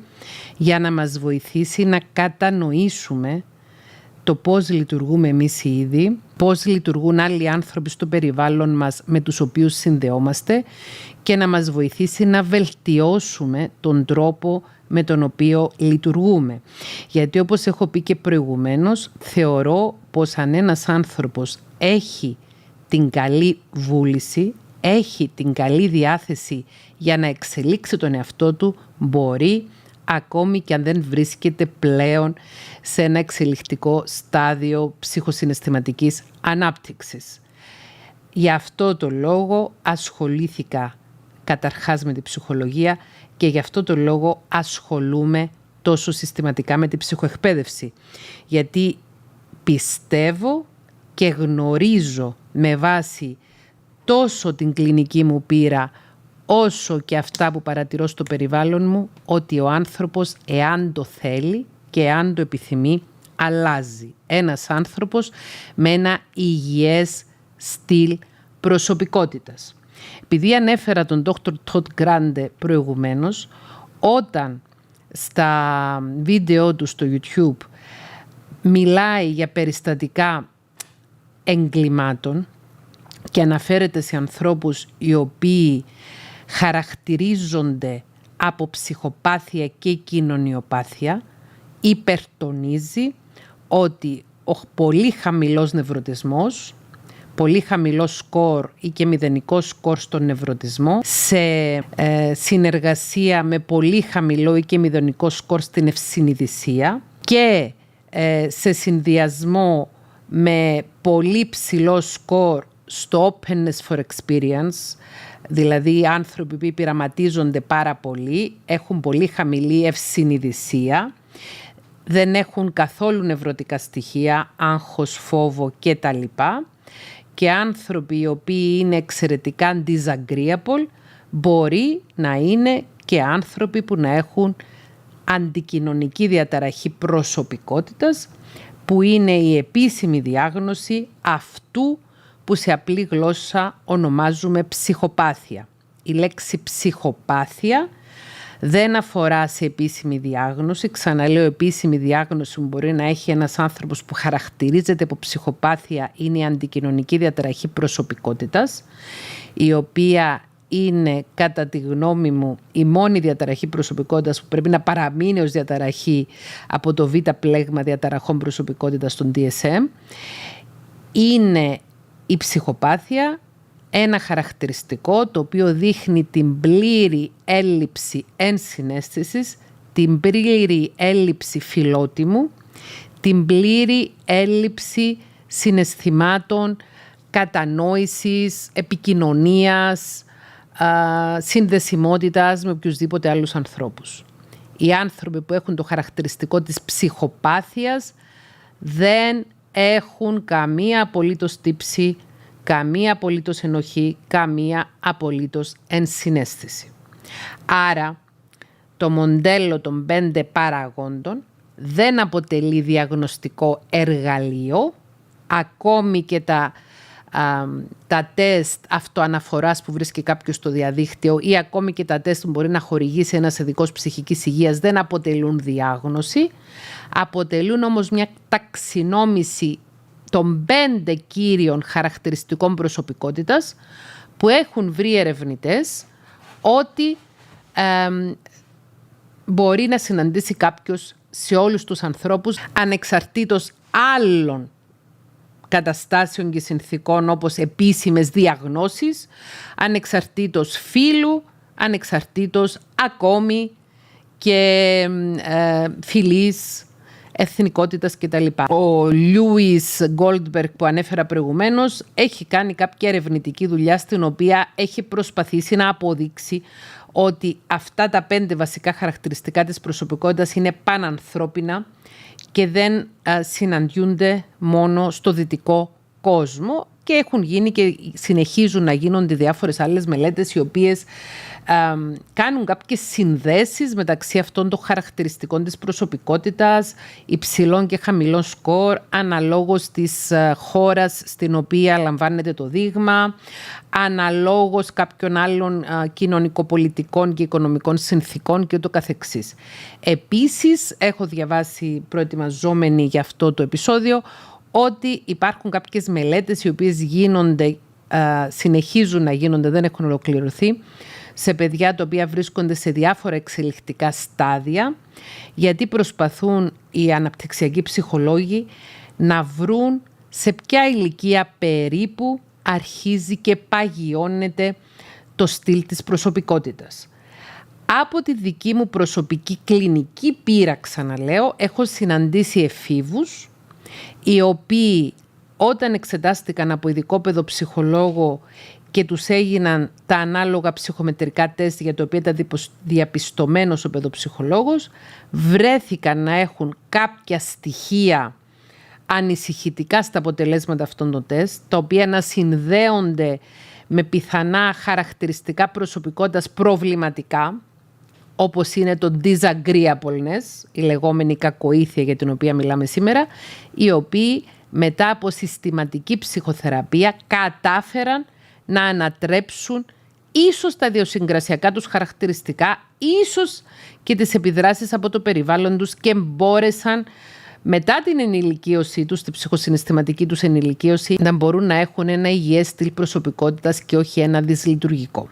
για να μας βοηθήσει να κατανοήσουμε το πώς λειτουργούμε εμείς οι ίδιοι, πώς λειτουργούν άλλοι άνθρωποι στο περιβάλλον μας με τους οποίους συνδεόμαστε και να μας βοηθήσει να βελτιώσουμε τον τρόπο με τον οποίο λειτουργούμε. Γιατί όπως έχω πει και προηγουμένως, θεωρώ πως αν ένας άνθρωπος έχει την καλή βούληση, έχει την καλή διάθεση για να εξελίξει τον εαυτό του, μπορεί, ακόμη και αν δεν βρίσκεται πλέον σε ένα εξελικτικό στάδιο ψυχοσυναισθηματικής ανάπτυξης. Γι' αυτό το λόγο ασχολήθηκα καταρχάς με την ψυχολογία και γι' αυτό το λόγο ασχολούμαι τόσο συστηματικά με την ψυχοεκπαίδευση. Γιατί πιστεύω και γνωρίζω με βάση τόσο την κλινική μου πείρα όσο και αυτά που παρατηρώ στο περιβάλλον μου, ότι ο άνθρωπος, εάν το θέλει και εάν το επιθυμεί, αλλάζει. Ένας άνθρωπος με ένα υγιές στυλ προσωπικότητας. Επειδή ανέφερα τον Dr. Todd Grande προηγουμένως, όταν στα βίντεο του στο YouTube μιλάει για περιστατικά εγκλημάτων και αναφέρεται σε ανθρώπους οι οποίοι χαρακτηρίζονται από ψυχοπάθεια και κοινωνιοπάθεια, υπερτονίζει ότι ο πολύ χαμηλός νευρωτισμός, πολύ χαμηλό σκορ ή και μηδενικό σκορ στον νευρωτισμό, σε συνεργασία με πολύ χαμηλό ή και μηδενικό σκορ στην ευσυνειδησία και σε συνδυασμό με πολύ ψηλό σκορ στο openness for experience, δηλαδή οι άνθρωποι που πειραματίζονται πάρα πολύ, έχουν πολύ χαμηλή ευσυνειδησία, δεν έχουν καθόλου νευρωτικά στοιχεία, άγχος, φόβο κτλ. Και άνθρωποι οι οποίοι είναι εξαιρετικά disagreeable μπορεί να είναι και άνθρωποι που να έχουν αντικοινωνική διαταραχή προσωπικότητας, που είναι η επίσημη διάγνωση αυτού που σε απλή γλώσσα ονομάζουμε ψυχοπάθεια. Η λέξη ψυχοπάθεια δεν αφορά σε επίσημη διάγνωση. Ξαναλέω, επίσημη διάγνωση που μπορεί να έχει ένας άνθρωπος που χαρακτηρίζεται από ψυχοπάθεια είναι η αντικοινωνική διαταραχή προσωπικότητας, η οποία είναι, κατά τη γνώμη μου, η μόνη διαταραχή προσωπικότητας που πρέπει να παραμείνει ως διαταραχή από το Β πλέγμα διαταραχών προσωπικότητας των DSM. Είναι η ψυχοπάθεια, ένα χαρακτηριστικό το οποίο δείχνει την πλήρη έλλειψη ενσυναίσθησης, την πλήρη έλλειψη φιλότιμου, την πλήρη έλλειψη συναισθημάτων, κατανόησης, επικοινωνίας, συνδεσιμότητας με οποιουσδήποτε άλλους ανθρώπους. Οι άνθρωποι που έχουν το χαρακτηριστικό της ψυχοπάθειας δεν έχουν καμία απολύτως τύψη, καμία απολύτως ενοχή, καμία απολύτως ενσυναίσθηση. Άρα, το μοντέλο των 5 παραγόντων δεν αποτελεί διαγνωστικό εργαλείο, ακόμη και τα τεστ αυτοαναφοράς που βρίσκει κάποιος στο διαδίκτυο ή ακόμη και τα τεστ που μπορεί να χορηγήσει ένας ειδικός ψυχικής υγείας δεν αποτελούν διάγνωση, αποτελούν όμως μια ταξινόμηση των 5 κύριων χαρακτηριστικών προσωπικότητας που έχουν βρει ερευνητές ότι μπορεί να συναντήσει κάποιος σε όλους τους ανθρώπους ανεξαρτήτως άλλων καταστάσεων και συνθήκων όπως επίσημες διαγνώσεις, ανεξαρτήτως φύλου, ανεξαρτήτως ακόμη και φυλής, εθνικότητας κτλ. Ο Λιούις Γκόλντμπεργκ που ανέφερα προηγουμένως έχει κάνει κάποια ερευνητική δουλειά στην οποία έχει προσπαθήσει να αποδείξει ότι αυτά τα 5 βασικά χαρακτηριστικά της προσωπικότητας είναι πανανθρώπινα και δεν συναντιούνται μόνο στο δυτικό κόσμο και έχουν γίνει και συνεχίζουν να γίνονται διάφορες άλλες μελέτες οι οποίες κάνουν κάποιες συνδέσεις μεταξύ αυτών των χαρακτηριστικών της προσωπικότητας, υψηλών και χαμηλών σκορ, αναλόγως της χώρας στην οποία λαμβάνεται το δείγμα, αναλόγως κάποιων άλλων κοινωνικοπολιτικών και οικονομικών συνθήκων και ούτω καθεξής. Επίσης, έχω διαβάσει προετοιμαζόμενη για αυτό το επεισόδιο ότι υπάρχουν κάποιες μελέτες οι οποίες συνεχίζουν να γίνονται, δεν έχουν ολοκληρωθεί, σε παιδιά τα οποία βρίσκονται σε διάφορα εξελικτικά στάδια, γιατί προσπαθούν οι αναπτυξιακοί ψυχολόγοι να βρουν σε ποια ηλικία περίπου αρχίζει και παγιώνεται το στυλ της προσωπικότητας. Από τη δική μου προσωπική κλινική πείρα, ξαναλέω, έχω συναντήσει εφήβους οι οποίοι όταν εξετάστηκαν από ειδικό παιδοψυχολόγο και τους έγιναν τα ανάλογα ψυχομετρικά τεστ για τα οποία ήταν διαπιστωμένος ο παιδοψυχολόγος, βρέθηκαν να έχουν κάποια στοιχεία ανησυχητικά στα αποτελέσματα αυτών των τεστ, τα οποία να συνδέονται με πιθανά χαρακτηριστικά προσωπικότητας προβληματικά, όπως είναι το disagreeableness, η λεγόμενη κακοήθεια για την οποία μιλάμε σήμερα, οι οποίοι μετά από συστηματική ψυχοθεραπεία κατάφεραν να ανατρέψουν ίσως τα ιδιοσυγκρασιακά τους χαρακτηριστικά, ίσως και τις επιδράσεις από το περιβάλλον τους και μπόρεσαν μετά την ενηλικίωσή τους, τη ψυχοσυναισθηματική τους ενηλικίωση, να μπορούν να έχουν ένα υγιές στυλ προσωπικότητας και όχι ένα δυσλειτουργικό.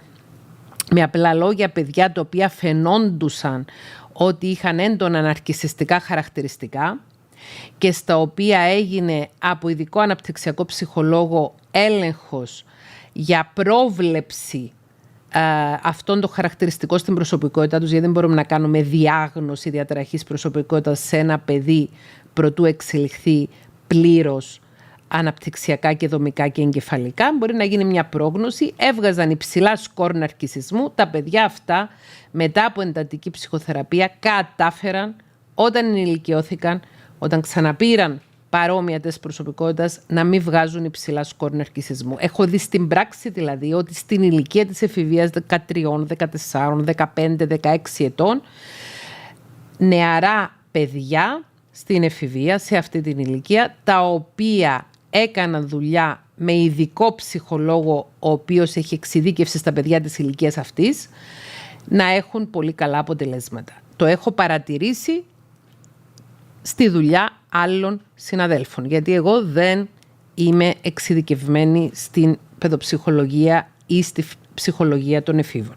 Με απλά λόγια, παιδιά τα οποία φαινόντουσαν ότι είχαν έντονα ναρκισσιστικά χαρακτηριστικά και στα οποία έγινε από ειδικό αναπτυξιακό ψυχολόγο έλεγχος για πρόβλεψη αυτών των χαρακτηριστικών στην προσωπικότητά τους, γιατί δεν μπορούμε να κάνουμε διάγνωση διαταραχής προσωπικότητας σε ένα παιδί προτού εξελιχθεί πλήρως αναπτυξιακά και δομικά και εγκεφαλικά. Μπορεί να γίνει μια πρόγνωση. Έβγαζαν υψηλά σκορ ναρκισσισμού. Τα παιδιά αυτά μετά από εντατική ψυχοθεραπεία κατάφεραν όταν ενηλικιώθηκαν, όταν ξαναπήραν παρόμοια τεστ προσωπικότητας, να μην βγάζουν υψηλά σκορ ναρκισσισμού. Έχω δει στην πράξη δηλαδή ότι στην ηλικία της εφηβείας 13, 14, 15, 16 ετών, νεαρά παιδιά στην εφηβεία, σε αυτή την ηλικία, τα οποία έκαναν δουλειά με ειδικό ψυχολόγο, ο οποίος έχει εξειδίκευση στα παιδιά της ηλικίας αυτής, να έχουν πολύ καλά αποτελέσματα. Το έχω παρατηρήσει στη δουλειά άλλων συναδέλφων, γιατί εγώ δεν είμαι εξειδικευμένη στην παιδοψυχολογία ή στη ψυχολογία των εφήβων.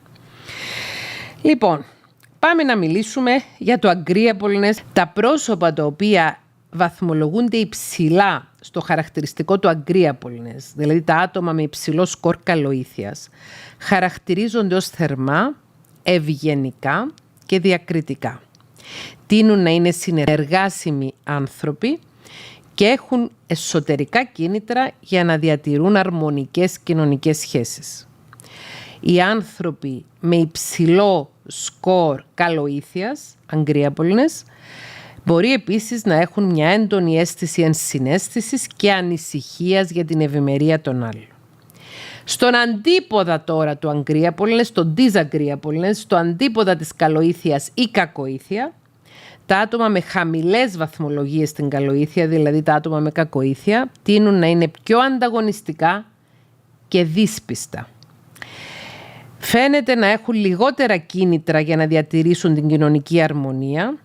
Λοιπόν, πάμε να μιλήσουμε για το agreeableness. Τα πρόσωπα τα οποία βαθμολογούνται υψηλά στο χαρακτηριστικό του agreeableness, δηλαδή τα άτομα με υψηλό σκορ καλοήθειας, χαρακτηρίζονται ως θερμά, ευγενικά και διακριτικά. Τείνουν να είναι συνεργάσιμοι άνθρωποι και έχουν εσωτερικά κίνητρα για να διατηρούν αρμονικές κοινωνικές σχέσεις. Οι άνθρωποι με υψηλό σκορ καλοήθειας, agreeableness, μπορεί επίσης να έχουν μια έντονη αίσθηση ενσυναίσθησης και ανησυχίας για την ευημερία των άλλων. Στον αντίποδα τώρα του agreeableness, το disagreeableness, στο αντίποδα της καλοήθειας ή κακοήθεια, τα άτομα με χαμηλές βαθμολογίες στην καλοήθεια, δηλαδή τα άτομα με κακοήθεια, τείνουν να είναι πιο ανταγωνιστικά και δύσπιστα. Φαίνεται να έχουν λιγότερα κίνητρα για να διατηρήσουν την κοινωνική αρμονία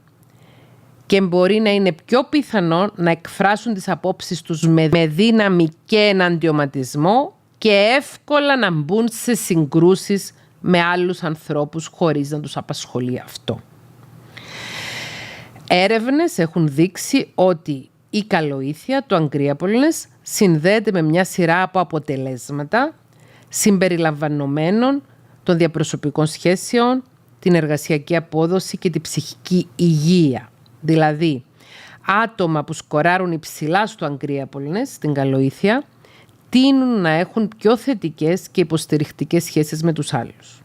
και μπορεί να είναι πιο πιθανό να εκφράσουν τις απόψεις τους με δύναμη και εναντιωματισμό και εύκολα να μπουν σε συγκρούσεις με άλλους ανθρώπους χωρίς να τους απασχολεί αυτό. Έρευνες έχουν δείξει ότι η καλοήθεια, το agreeableness, συνδέεται με μια σειρά από αποτελέσματα συμπεριλαμβανομένων των διαπροσωπικών σχέσεων, την εργασιακή απόδοση και την ψυχική υγεία. Δηλαδή, άτομα που σκοράρουν υψηλά στο agreeableness, στην καλοήθεια, τείνουν να έχουν πιο θετικές και υποστηρικτικές σχέσεις με τους άλλους.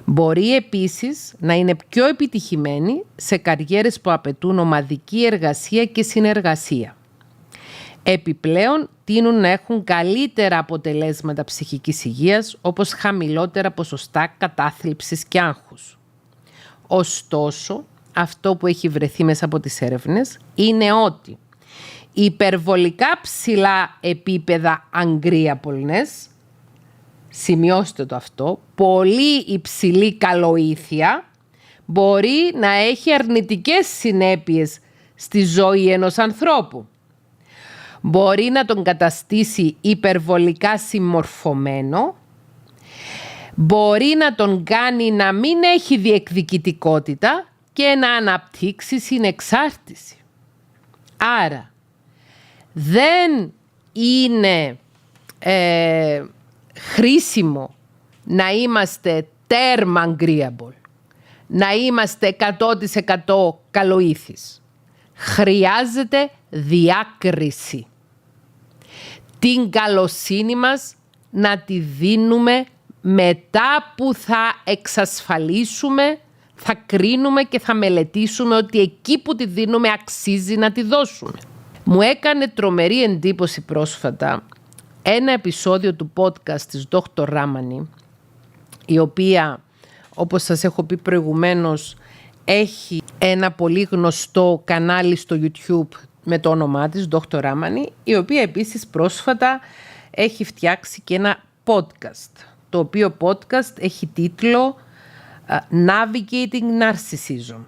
Μπορεί επίσης να είναι πιο επιτυχημένοι σε καριέρες που απαιτούν ομαδική εργασία και συνεργασία. Επιπλέον, τείνουν να έχουν καλύτερα αποτελέσματα ψυχικής υγείας, όπως χαμηλότερα ποσοστά κατάθλιψης και άγχους. Ωστόσο, αυτό που έχει βρεθεί μέσα από τις έρευνες είναι ότι υπερβολικά ψηλά επίπεδα agreeableness, σημειώστε το αυτό, πολύ υψηλή καλοήθεια μπορεί να έχει αρνητικές συνέπειες στη ζωή ενός ανθρώπου. Μπορεί να τον καταστήσει υπερβολικά συμμορφωμένο, μπορεί να τον κάνει να μην έχει διεκδικητικότητα και να αναπτύξει συνεξάρτηση. Άρα, δεν είναι χρήσιμο να είμαστε τέρμα agreeable, να είμαστε 100% καλοήθης. Χρειάζεται διάκριση. Την καλοσύνη μας να τη δίνουμε μετά που θα εξασφαλίσουμε, θα κρίνουμε και θα μελετήσουμε ότι εκεί που τη δίνουμε αξίζει να τη δώσουμε. Μου έκανε τρομερή εντύπωση πρόσφατα ένα επεισόδιο του podcast της Dr. Ramani, η οποία, όπως σας έχω πει προηγουμένως, έχει ένα πολύ γνωστό κανάλι στο YouTube με το όνομά της, Dr. Ramani, η οποία επίσης πρόσφατα έχει φτιάξει και ένα podcast, το οποίο podcast έχει τίτλο Navigating Narcissism.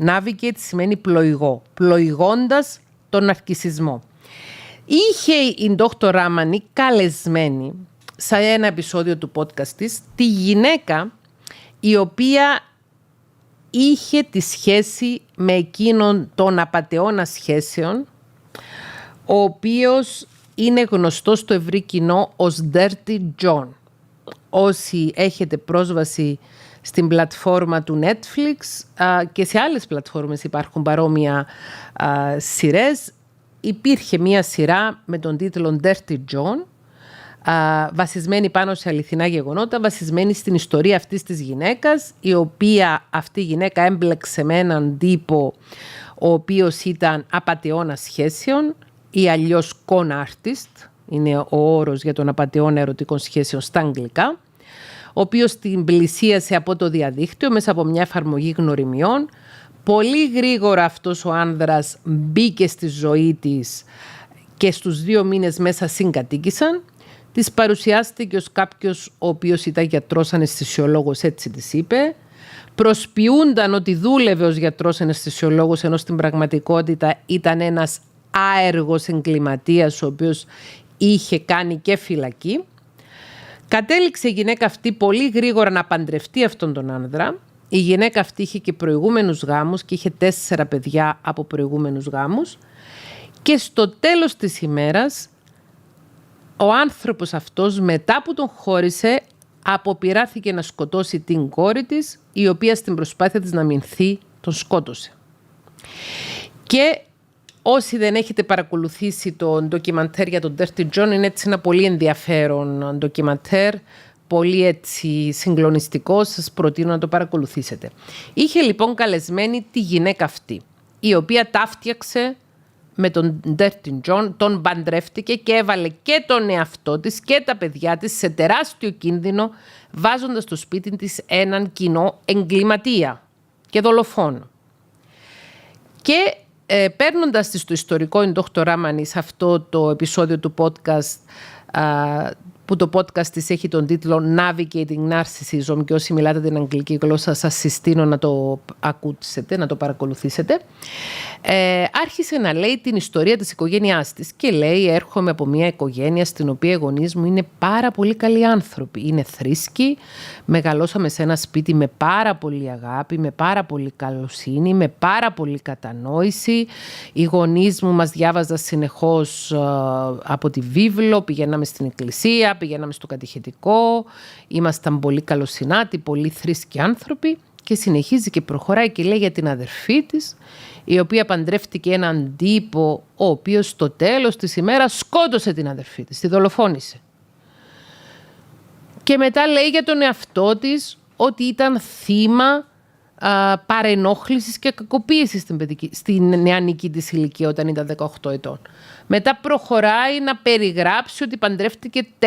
Navigate σημαίνει πλοηγό, πλοηγώντας τον ναρκισσισμό. Είχε η Dr. Ramani καλεσμένη σε ένα επεισόδιο του podcast της τη γυναίκα η οποία είχε τη σχέση με εκείνον των απατεώνα σχέσεων, ο οποίος είναι γνωστός στο ευρύ κοινό ως Dirty John. Όσοι έχετε πρόσβαση στην πλατφόρμα του Netflix και σε άλλες πλατφόρμες υπάρχουν παρόμοια σειρές, υπήρχε μία σειρά με τον τίτλο Dirty John, βασισμένη πάνω σε αληθινά γεγονότα, βασισμένη στην ιστορία αυτής της γυναίκας, η οποία αυτή η γυναίκα έμπλεξε με έναν τύπο ο οποίος ήταν απατεώνα σχέσεων ή αλλιώς con artist, είναι ο όρος για τον απατεώνα ερωτικών σχέσεων στα αγγλικά, ο οποίος την πλησίασε από το διαδίκτυο μέσα από μια εφαρμογή γνωριμιών. Πολύ γρήγορα αυτός ο άνδρας μπήκε στη ζωή της και στους 2 μήνες μέσα συγκατοίκησαν. Της παρουσιάστηκε ως κάποιος ο οποίος ήταν γιατρός αναισθησιολόγος, έτσι της είπε. Προσποιούνταν ότι δούλευε ως γιατρός αναισθησιολόγος, ενώ στην πραγματικότητα ήταν ένας άεργος εγκληματίας, ο οποίος είχε κάνει και φυλακή. Κατέληξε η γυναίκα αυτή πολύ γρήγορα να παντρευτεί αυτόν τον άνδρα. Η γυναίκα αυτή είχε και προηγούμενους γάμους και είχε 4 παιδιά από προηγούμενους γάμους. Και στο τέλος της ημέρας, ο άνθρωπος αυτός, μετά που τον χώρισε, αποπειράθηκε να σκοτώσει την κόρη της, η οποία στην προσπάθεια της να αμυνθεί τον σκότωσε. Και όσοι δεν έχετε παρακολουθήσει το ντοκιμαντέρ για τον Dirty John, είναι έτσι ένα πολύ ενδιαφέρον ντοκιμαντέρ, πολύ έτσι συγκλονιστικό, σας προτείνω να το παρακολουθήσετε. Είχε λοιπόν καλεσμένη τη γυναίκα αυτή, η οποία τα φτιάξε με τον Dirty John, τον παντρεύτηκε και έβαλε και τον εαυτό της και τα παιδιά της σε τεράστιο κίνδυνο, βάζοντας στο σπίτι της έναν κοινό εγκληματία και δολοφόνο. Και παίρνοντας της το ιστορικό η Dr. Ramani σε αυτό το επεισόδιο του podcast, που το podcast της έχει τον τίτλο Navigating Narcissism, και όσοι μιλάτε την αγγλική γλώσσα σας συστήνω να το ακούσετε, να το παρακολουθήσετε, άρχισε να λέει την ιστορία της οικογένειάς της και λέει: έρχομαι από μια οικογένεια στην οποία οι γονείς μου είναι πάρα πολύ καλοί άνθρωποι, είναι θρήσκοι, μεγαλώσαμε σε ένα σπίτι με πάρα πολύ αγάπη, με πάρα πολύ καλοσύνη, με πάρα πολύ κατανόηση, οι γονείς μου μας διάβαζαν συνεχώς από τη βίβλο, πηγαίναμε στην εκκλησία, πηγαίναμε στο κατηχητικό, ήμασταν πολύ καλοσυνάτοι, πολύ θρήσκοι άνθρωποι. Και συνεχίζει και προχωράει και λέει για την αδερφή της, η οποία παντρεύτηκε έναν τύπο ο οποίος στο τέλος της ημέρας σκότωσε την αδερφή της, τη δολοφόνησε. Και μετά λέει για τον εαυτό της ότι ήταν θύμα παρενόχλησης και κακοποίησης στην νεανική της ηλικία όταν ήταν 18 ετών. Μετά προχωράει να περιγράψει ότι παντρεύτηκε 4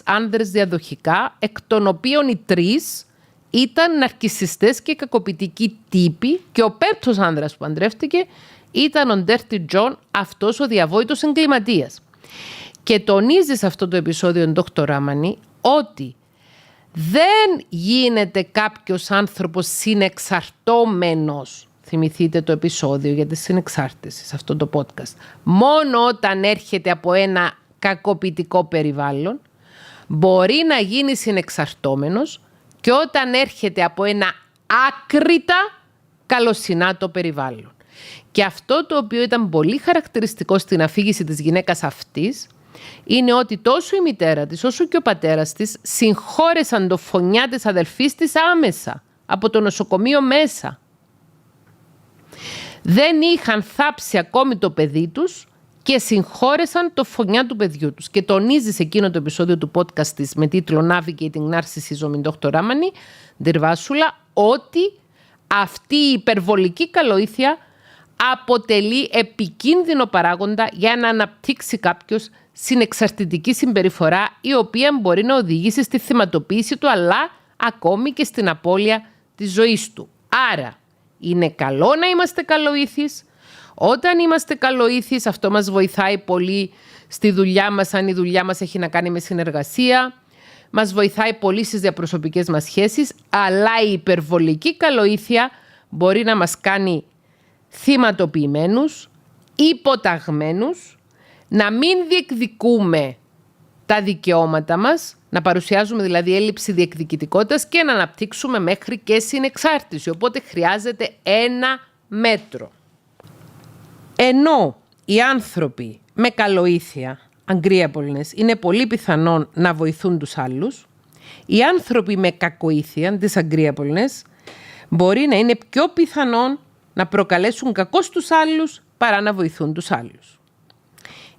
άνδρες διαδοχικά, εκ των οποίων οι 3 ήταν ναρκισσιστές και κακοποιητικοί τύποι, και ο 5ος άνδρας που παντρεύτηκε ήταν ο Dirty John, αυτός ο διαβόητος εγκληματίας. Και τονίζει σε αυτό το επεισόδιο ο Dr. Ramani ότι δεν γίνεται κάποιος άνθρωπος συνεξαρτώμενος. Θυμηθείτε το επεισόδιο για τη συνεξάρτηση σε αυτό το podcast. Μόνο όταν έρχεται από ένα κακοποιητικό περιβάλλον μπορεί να γίνει συνεξαρτώμενος, και όταν έρχεται από ένα άκρητα καλοσυνάτο περιβάλλον. Και αυτό το οποίο ήταν πολύ χαρακτηριστικό στην αφήγηση της γυναίκας αυτής είναι ότι τόσο η μητέρα της όσο και ο πατέρας της συγχώρεσαν το φωνιά της αδελφής της άμεσα από το νοσοκομείο μέσα. Δεν είχαν θάψει ακόμη το παιδί τους και συγχώρεσαν το φωνιά του παιδιού τους. Και τονίζει σε εκείνο το επεισόδιο του podcast της με τίτλο Navigating Narcissism in Dr. Ramani, Ντερβάσουλα, ότι αυτή η υπερβολική καλοήθεια αποτελεί επικίνδυνο παράγοντα για να αναπτύξει κάποιος συνεξαρτητική συμπεριφορά, η οποία μπορεί να οδηγήσει στη θυματοποίηση του, αλλά ακόμη και στην απώλεια της ζωής του. Άρα, είναι καλό να είμαστε καλοήθεις. Όταν είμαστε καλοήθεις, αυτό μας βοηθάει πολύ στη δουλειά μας, αν η δουλειά μας έχει να κάνει με συνεργασία. Μας βοηθάει πολύ στις διαπροσωπικές μας σχέσεις, αλλά η υπερβολική καλοήθεια μπορεί να μας κάνει θυματοποιημένους, υποταγμένους, να μην διεκδικούμε τα δικαιώματα μας, να παρουσιάζουμε δηλαδή έλλειψη διεκδικητικότητας και να αναπτύξουμε μέχρι και συνεξάρτηση. Οπότε χρειάζεται ένα μέτρο. Ενώ οι άνθρωποι με καλοήθεια, agreeableness, είναι πολύ πιθανόν να βοηθούν τους άλλους, οι άνθρωποι με κακοήθεια, disagreeableness, μπορεί να είναι πιο πιθανόν να προκαλέσουν κακό στους άλλους παρά να βοηθούν τους άλλους.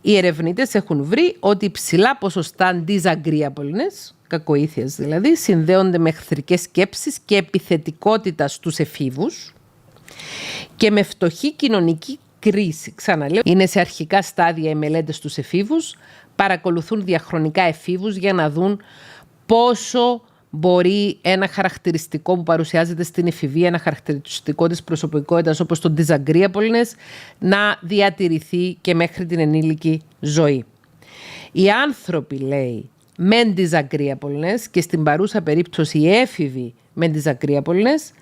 Οι ερευνητές έχουν βρει ότι υψηλά ποσοστά disagreeableness, κακοήθειας δηλαδή, συνδέονται με εχθρικές σκέψεις και επιθετικότητα στους εφήβους και με φτωχή κοινωνική κρίση. Ξαναλέω, είναι σε αρχικά στάδια οι μελέτες στους εφήβους, παρακολουθούν διαχρονικά εφήβους για να δουν πόσο μπορεί ένα χαρακτηριστικό που παρουσιάζεται στην εφηβεία, ένα χαρακτηριστικό της προσωπικότητας όπως το disagreeableness, να διατηρηθεί και μέχρι την ενήλικη ζωή. Οι άνθρωποι, λέει, με disagreeableness, και στην παρούσα περίπτωση οι έφηβοι με disagreeableness,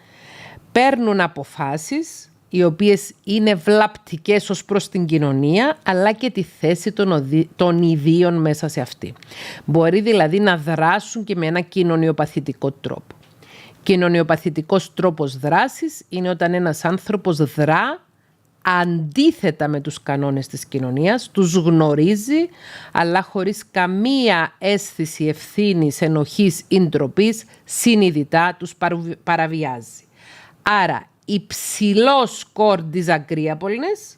παίρνουν αποφάσεις οι οποίες είναι βλαπτικές ως προς την κοινωνία, αλλά και τη θέση των ιδίων μέσα σε αυτή. Μπορεί δηλαδή να δράσουν και με ένα κοινωνιοπαθητικό τρόπο. Κοινωνιοπαθητικός τρόπος δράσης είναι όταν ένας άνθρωπος δρά αντίθετα με τους κανόνες της κοινωνίας, τους γνωρίζει, αλλά χωρίς καμία αίσθηση ευθύνης, ενοχής ή ντροπής, συνειδητά τους παραβιάζει. Άρα, υψηλό σκορ disagreeableness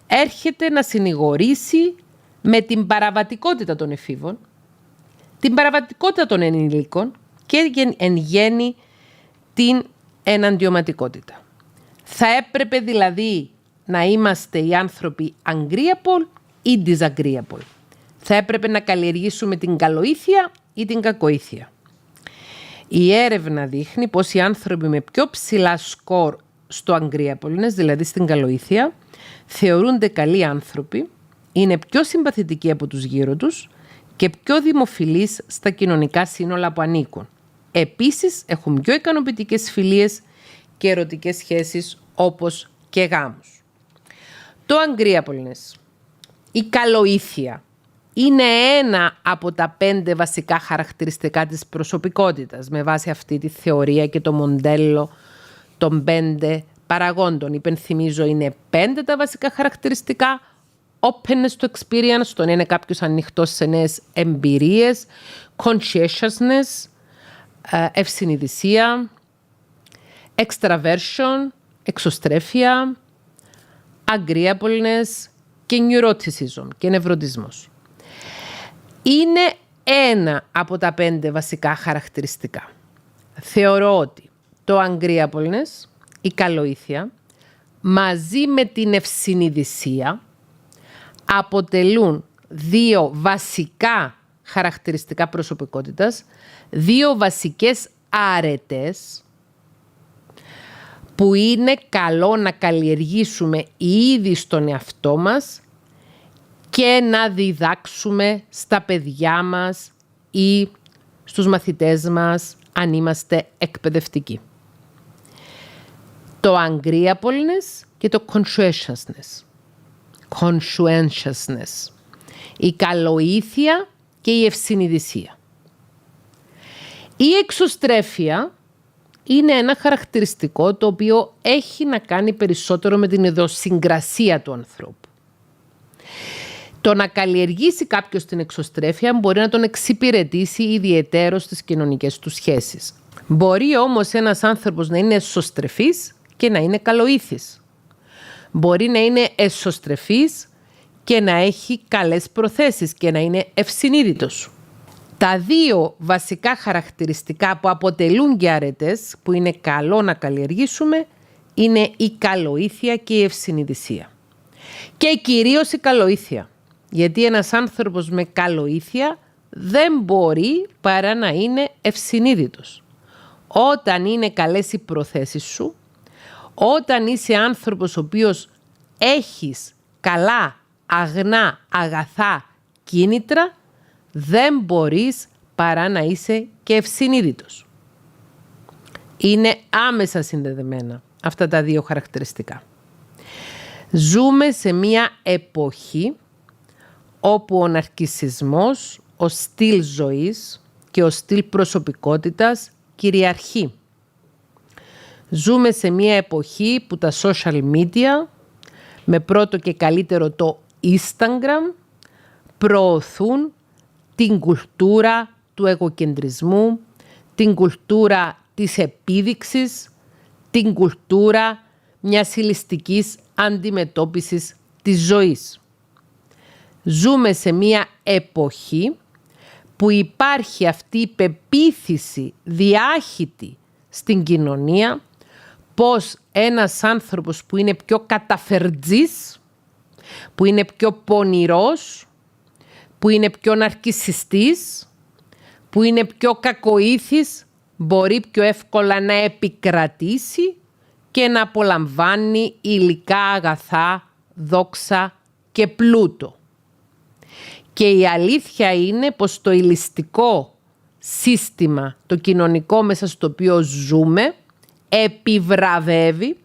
έρχεται να συνηγορήσει με την παραβατικότητα των εφήβων, την παραβατικότητα των ενηλίκων και εν γέννη την εναντιωματικότητα. Θα έπρεπε δηλαδή να είμαστε οι άνθρωποι agreeable ή disagreeable. Θα έπρεπε να καλλιεργήσουμε την καλοήθεια ή την κακοήθεια. Η έρευνα δείχνει πως οι άνθρωποι με πιο ψηλά σκορ στο agreeableness, δηλαδή στην καλοήθεια, θεωρούνται καλοί άνθρωποι, είναι πιο συμπαθητικοί από τους γύρω τους και πιο δημοφιλείς στα κοινωνικά σύνολα που ανήκουν. Επίσης, έχουν πιο ικανοποιητικές φιλίες και ερωτικές σχέσεις όπως και γάμους. Το agreeableness, η καλοήθεια, είναι ένα από τα 5 βασικά χαρακτηριστικά της προσωπικότητας με βάση αυτή τη θεωρία και το μοντέλο των 5 παραγόντων. Υπενθυμίζω, είναι 5 τα βασικά χαρακτηριστικά. Openness to experience, το να είναι κάποιος ανοιχτός σε νέες εμπειρίες, conscientiousness, ευσυνειδησία, extraversion, εξωστρέφεια, agreeableness και neuroticism και νευρωτισμός. Είναι ένα από τα 5 βασικά χαρακτηριστικά. Θεωρώ ότι το agreeableness, η καλοήθεια, μαζί με την ευσυνειδησία αποτελούν 2 βασικά χαρακτηριστικά προσωπικότητας, 2 βασικές αρετές που είναι καλό να καλλιεργήσουμε ήδη στον εαυτό μας και να διδάξουμε στα παιδιά μας ή στους μαθητές μας αν είμαστε εκπαιδευτικοί. Το agreeableness και το conscientiousness, η καλοήθεια και η ευσυνειδησία. Η εξωστρέφεια είναι ένα χαρακτηριστικό το οποίο έχει να κάνει περισσότερο με την ιδιοσυγκρασία του ανθρώπου. Το να καλλιεργήσει κάποιος την εξωστρέφεια μπορεί να τον εξυπηρετήσει ιδιαιτέρως στις κοινωνικές του σχέσεις. Μπορεί όμως ένας άνθρωπος να είναι εσωστρεφής και να είναι καλοήθης. Μπορεί να είναι εσωστρεφής και να έχει καλές προθέσεις και να είναι ευσυνείδητος. Τα 2 βασικά χαρακτηριστικά που αποτελούν και αρετές, που είναι καλό να καλλιεργήσουμε, είναι η καλοήθεια και η ευσυνειδησία. Και κυρίως η καλοήθεια. Γιατί ένας άνθρωπος με καλοήθεια δεν μπορεί παρά να είναι ευσυνείδητος. Όταν είναι καλές οι προθέσεις σου, όταν είσαι άνθρωπος ο οποίος έχεις καλά, αγνά, αγαθά κίνητρα, δεν μπορείς παρά να είσαι και ευσυνείδητος. Είναι άμεσα συνδεδεμένα αυτά τα 2 χαρακτηριστικά. Ζούμε σε μια εποχή όπου ο ναρκισσισμός, ο στυλ ζωής και ο στυλ προσωπικότητας κυριαρχεί. Ζούμε σε μια εποχή που τα social media, με πρώτο και καλύτερο το Instagram, προωθούν την κουλτούρα του εγωκεντρισμού, την κουλτούρα της επίδειξης, την κουλτούρα μιας υλιστικής αντιμετώπισης της ζωής. Ζούμε σε μια εποχή που υπάρχει αυτή η πεποίθηση διάχυτη στην κοινωνία πως ένας άνθρωπος που είναι πιο καταφερτζής, που είναι πιο πονηρός, που είναι πιο ναρκισσιστής, που είναι πιο κακοήθης, μπορεί πιο εύκολα να επικρατήσει και να απολαμβάνει υλικά αγαθά, δόξα και πλούτο. Και η αλήθεια είναι πως το υλιστικό σύστημα, το κοινωνικό μέσα στο οποίο ζούμε, επιβραβεύει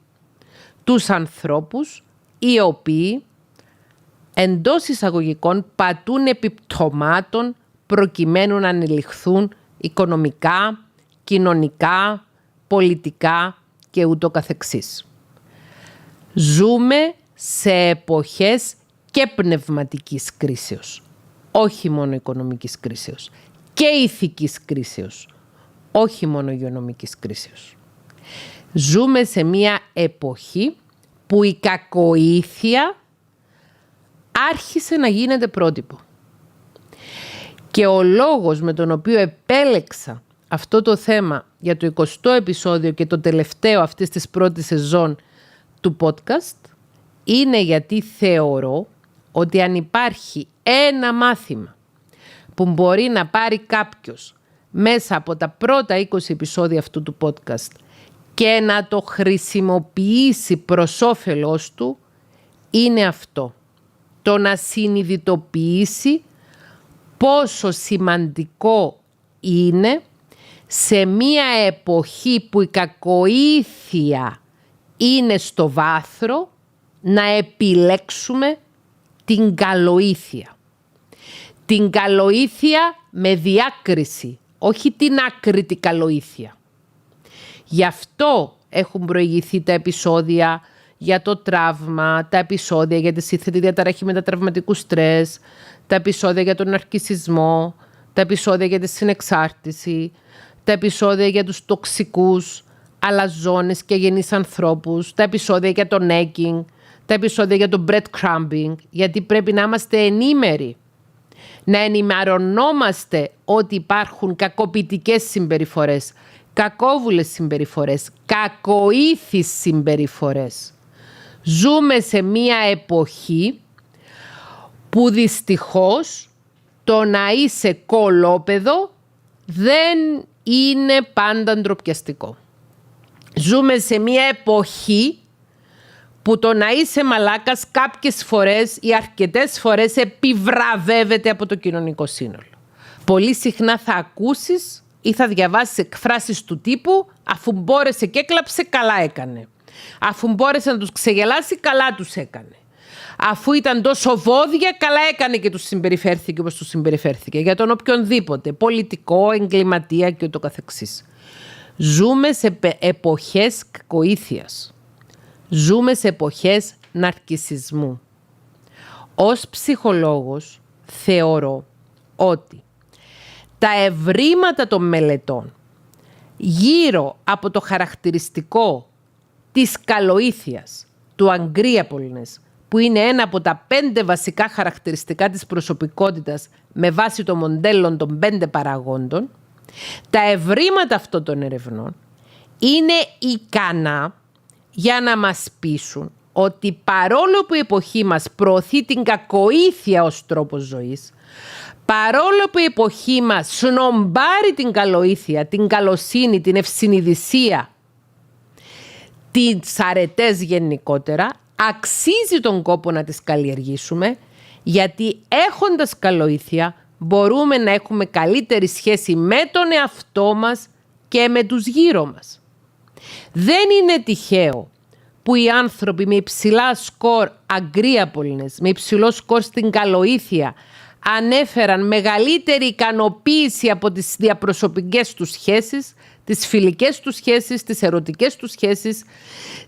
τους ανθρώπους οι οποίοι εντός εισαγωγικών πατούν επιπτωμάτων προκειμένου να ανελιχθούν οικονομικά, κοινωνικά, πολιτικά και ούτω καθεξής. Ζούμε σε εποχές και πνευματικής κρίσεως, όχι μόνο οικονομικής κρίσεως, και ηθικής κρίσεως, όχι μόνο υγειονομικής κρίσεως. Ζούμε σε μια εποχή που η κακοήθεια άρχισε να γίνεται πρότυπο. Και ο λόγος με τον οποίο επέλεξα αυτό το θέμα για το 20ο επεισόδιο και το τελευταίο αυτής της πρώτης σεζόν του podcast είναι γιατί θεωρώ ότι αν υπάρχει ένα μάθημα που μπορεί να πάρει κάποιος μέσα από τα πρώτα 20 επεισόδια αυτού του podcast και να το χρησιμοποιήσει προς όφελός του, είναι αυτό. Το να συνειδητοποιήσει πόσο σημαντικό είναι σε μία εποχή που η κακοήθεια είναι στο βάθρο να επιλέξουμε την καλοήθεια. Την καλοήθεια με διάκριση, όχι την άκρητη καλοήθεια. Γι' αυτό έχουν προηγηθεί τα επεισόδια για το τραύμα, τα επεισόδια για τη σύνθετη διαταραχή μετατραυματικού στρες, τα επεισόδια για τον ναρκισσισμό, τα επεισόδια για τη συνεξάρτηση, τα επεισόδια για τους τοξικούς, αλαζόνες και αγενείς ανθρώπους, τα επεισόδια για το negging, τα επεισόδια για το breadcrumbing, γιατί πρέπει να είμαστε ενήμεροι. Να ενημερωνόμαστε ότι υπάρχουν κακοποιητικές συμπεριφορές, κακόβουλες συμπεριφορές, κακοήθεις συμπεριφορές. Ζούμε σε μία εποχή που δυστυχώς το να είσαι κολόπεδο δεν είναι πάντα ντροπιαστικό. Ζούμε σε μία εποχή που το να είσαι μαλάκας κάποιες φορές ή αρκετές φορές επιβραβεύεται από το κοινωνικό σύνολο. Πολύ συχνά θα ακούσεις ή θα διαβάσεις εκφράσεις του τύπου «αφού μπόρεσε και έκλαψε, καλά έκανε». «Αφού μπόρεσε να τους ξεγελάσει, καλά τους έκανε». «Αφού ήταν τόσο βόδια, καλά έκανε και τους συμπεριφέρθηκε όπως τους συμπεριφέρθηκε». Για τον οποιονδήποτε, πολιτικό, εγκληματία και ούτω καθεξής. Ζούμε σε εποχές κακοήθειας. Ζούμε σε εποχές ναρκισσισμού. Ως ψυχολόγος θεωρώ ότι τα ευρήματα των μελετών γύρω από το χαρακτηριστικό της καλοήθειας, του agreeableness, που είναι ένα από τα 5 βασικά χαρακτηριστικά της προσωπικότητας με βάση το μοντέλο των 5 παραγόντων, τα ευρήματα αυτών των ερευνών είναι ικανά για να μας πείσουν ότι παρόλο που η εποχή μας προωθεί την κακοήθεια ως τρόπος ζωής, παρόλο που η εποχή μας σνομπάρει την καλοήθεια, την καλοσύνη, την ευσυνειδησία, τις αρετές γενικότερα, αξίζει τον κόπο να τις καλλιεργήσουμε, γιατί έχοντας καλοήθεια μπορούμε να έχουμε καλύτερη σχέση με τον εαυτό μας και με τους γύρω μας. Δεν είναι τυχαίο που οι άνθρωποι με υψηλά σκορ agreeableness, με υψηλό σκορ στην καλοήθεια, ανέφεραν μεγαλύτερη ικανοποίηση από τις διαπροσωπικές τους σχέσεις, τις φιλικές τους σχέσεις, τις ερωτικές τους σχέσεις,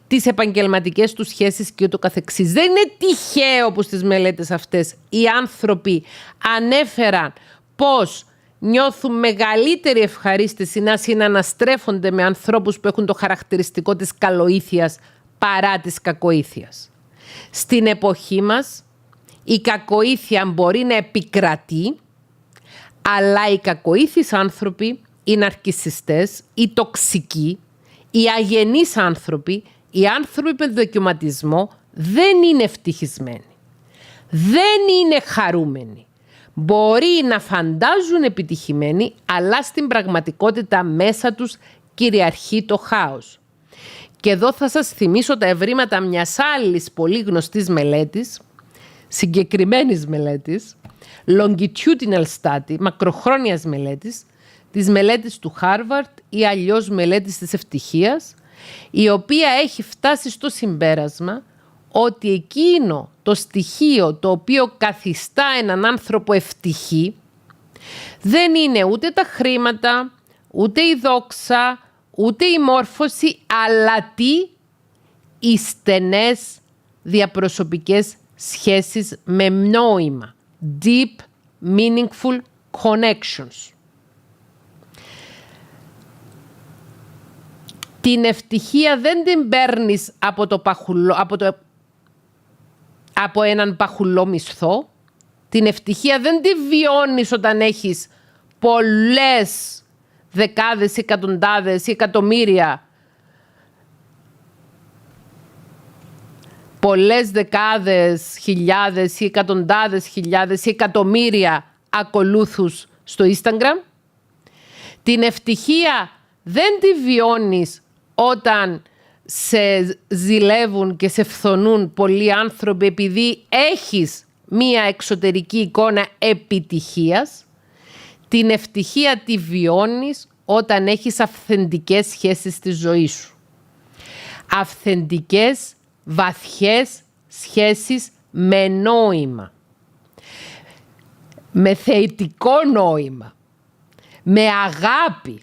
τις επαγγελματικές τους σχέσεις και ούτω καθεξής. Δεν είναι τυχαίο που στις μελέτες αυτές οι άνθρωποι ανέφεραν πώς νιώθουν μεγαλύτερη ευχαρίστηση να συναναστρέφονται με ανθρώπους που έχουν το χαρακτηριστικό της καλοήθειας παρά της κακοήθειας. Στην εποχή μας η κακοήθεια μπορεί να επικρατεί, αλλά οι κακοήθεις άνθρωποι, οι ναρκισσιστές, οι τοξικοί, οι αγενείς άνθρωποι, οι άνθρωποι με δοκιματισμό δεν είναι ευτυχισμένοι. Δεν είναι χαρούμενοι. Μπορεί να φαντάζουν επιτυχημένοι, αλλά στην πραγματικότητα μέσα τους κυριαρχεί το χάος. Και εδώ θα σας θυμίσω τα ευρήματα μιας άλλης πολύ γνωστής μελέτης, συγκεκριμένης μελέτης, longitudinal study, μακροχρόνιας μελέτης, της μελέτης του Harvard ή αλλιώς μελέτης της ευτυχίας, η οποία έχει φτάσει στο συμπέρασμα ότι εκείνο το στοιχείο το οποίο καθιστά έναν άνθρωπο ευτυχή δεν είναι ούτε τα χρήματα, ούτε η δόξα, ούτε η μόρφωση, αλλά οι στενές διαπροσωπικές σχέσεις με νόημα. Deep, meaningful connections. Την ευτυχία δεν την παίρνεις από έναν παχουλό μισθό. Την ευτυχία δεν τη βιώνεις όταν έχεις πολλές δεκάδες, εκατοντάδες ή εκατομμύρια, πολλές δεκάδες χιλιάδες ή εκατοντάδες χιλιάδες ή εκατομμύρια ακολούθους στο Instagram. Την ευτυχία δεν τη βιώνεις όταν σε ζηλεύουν και σε φθονούν πολλοί άνθρωποι επειδή έχεις μία εξωτερική εικόνα επιτυχίας. Την ευτυχία τη βιώνεις όταν έχεις αυθεντικές σχέσεις στη ζωή σου. Αυθεντικές, βαθιές σχέσεις με νόημα. Με θεϊτικό νόημα. Με αγάπη.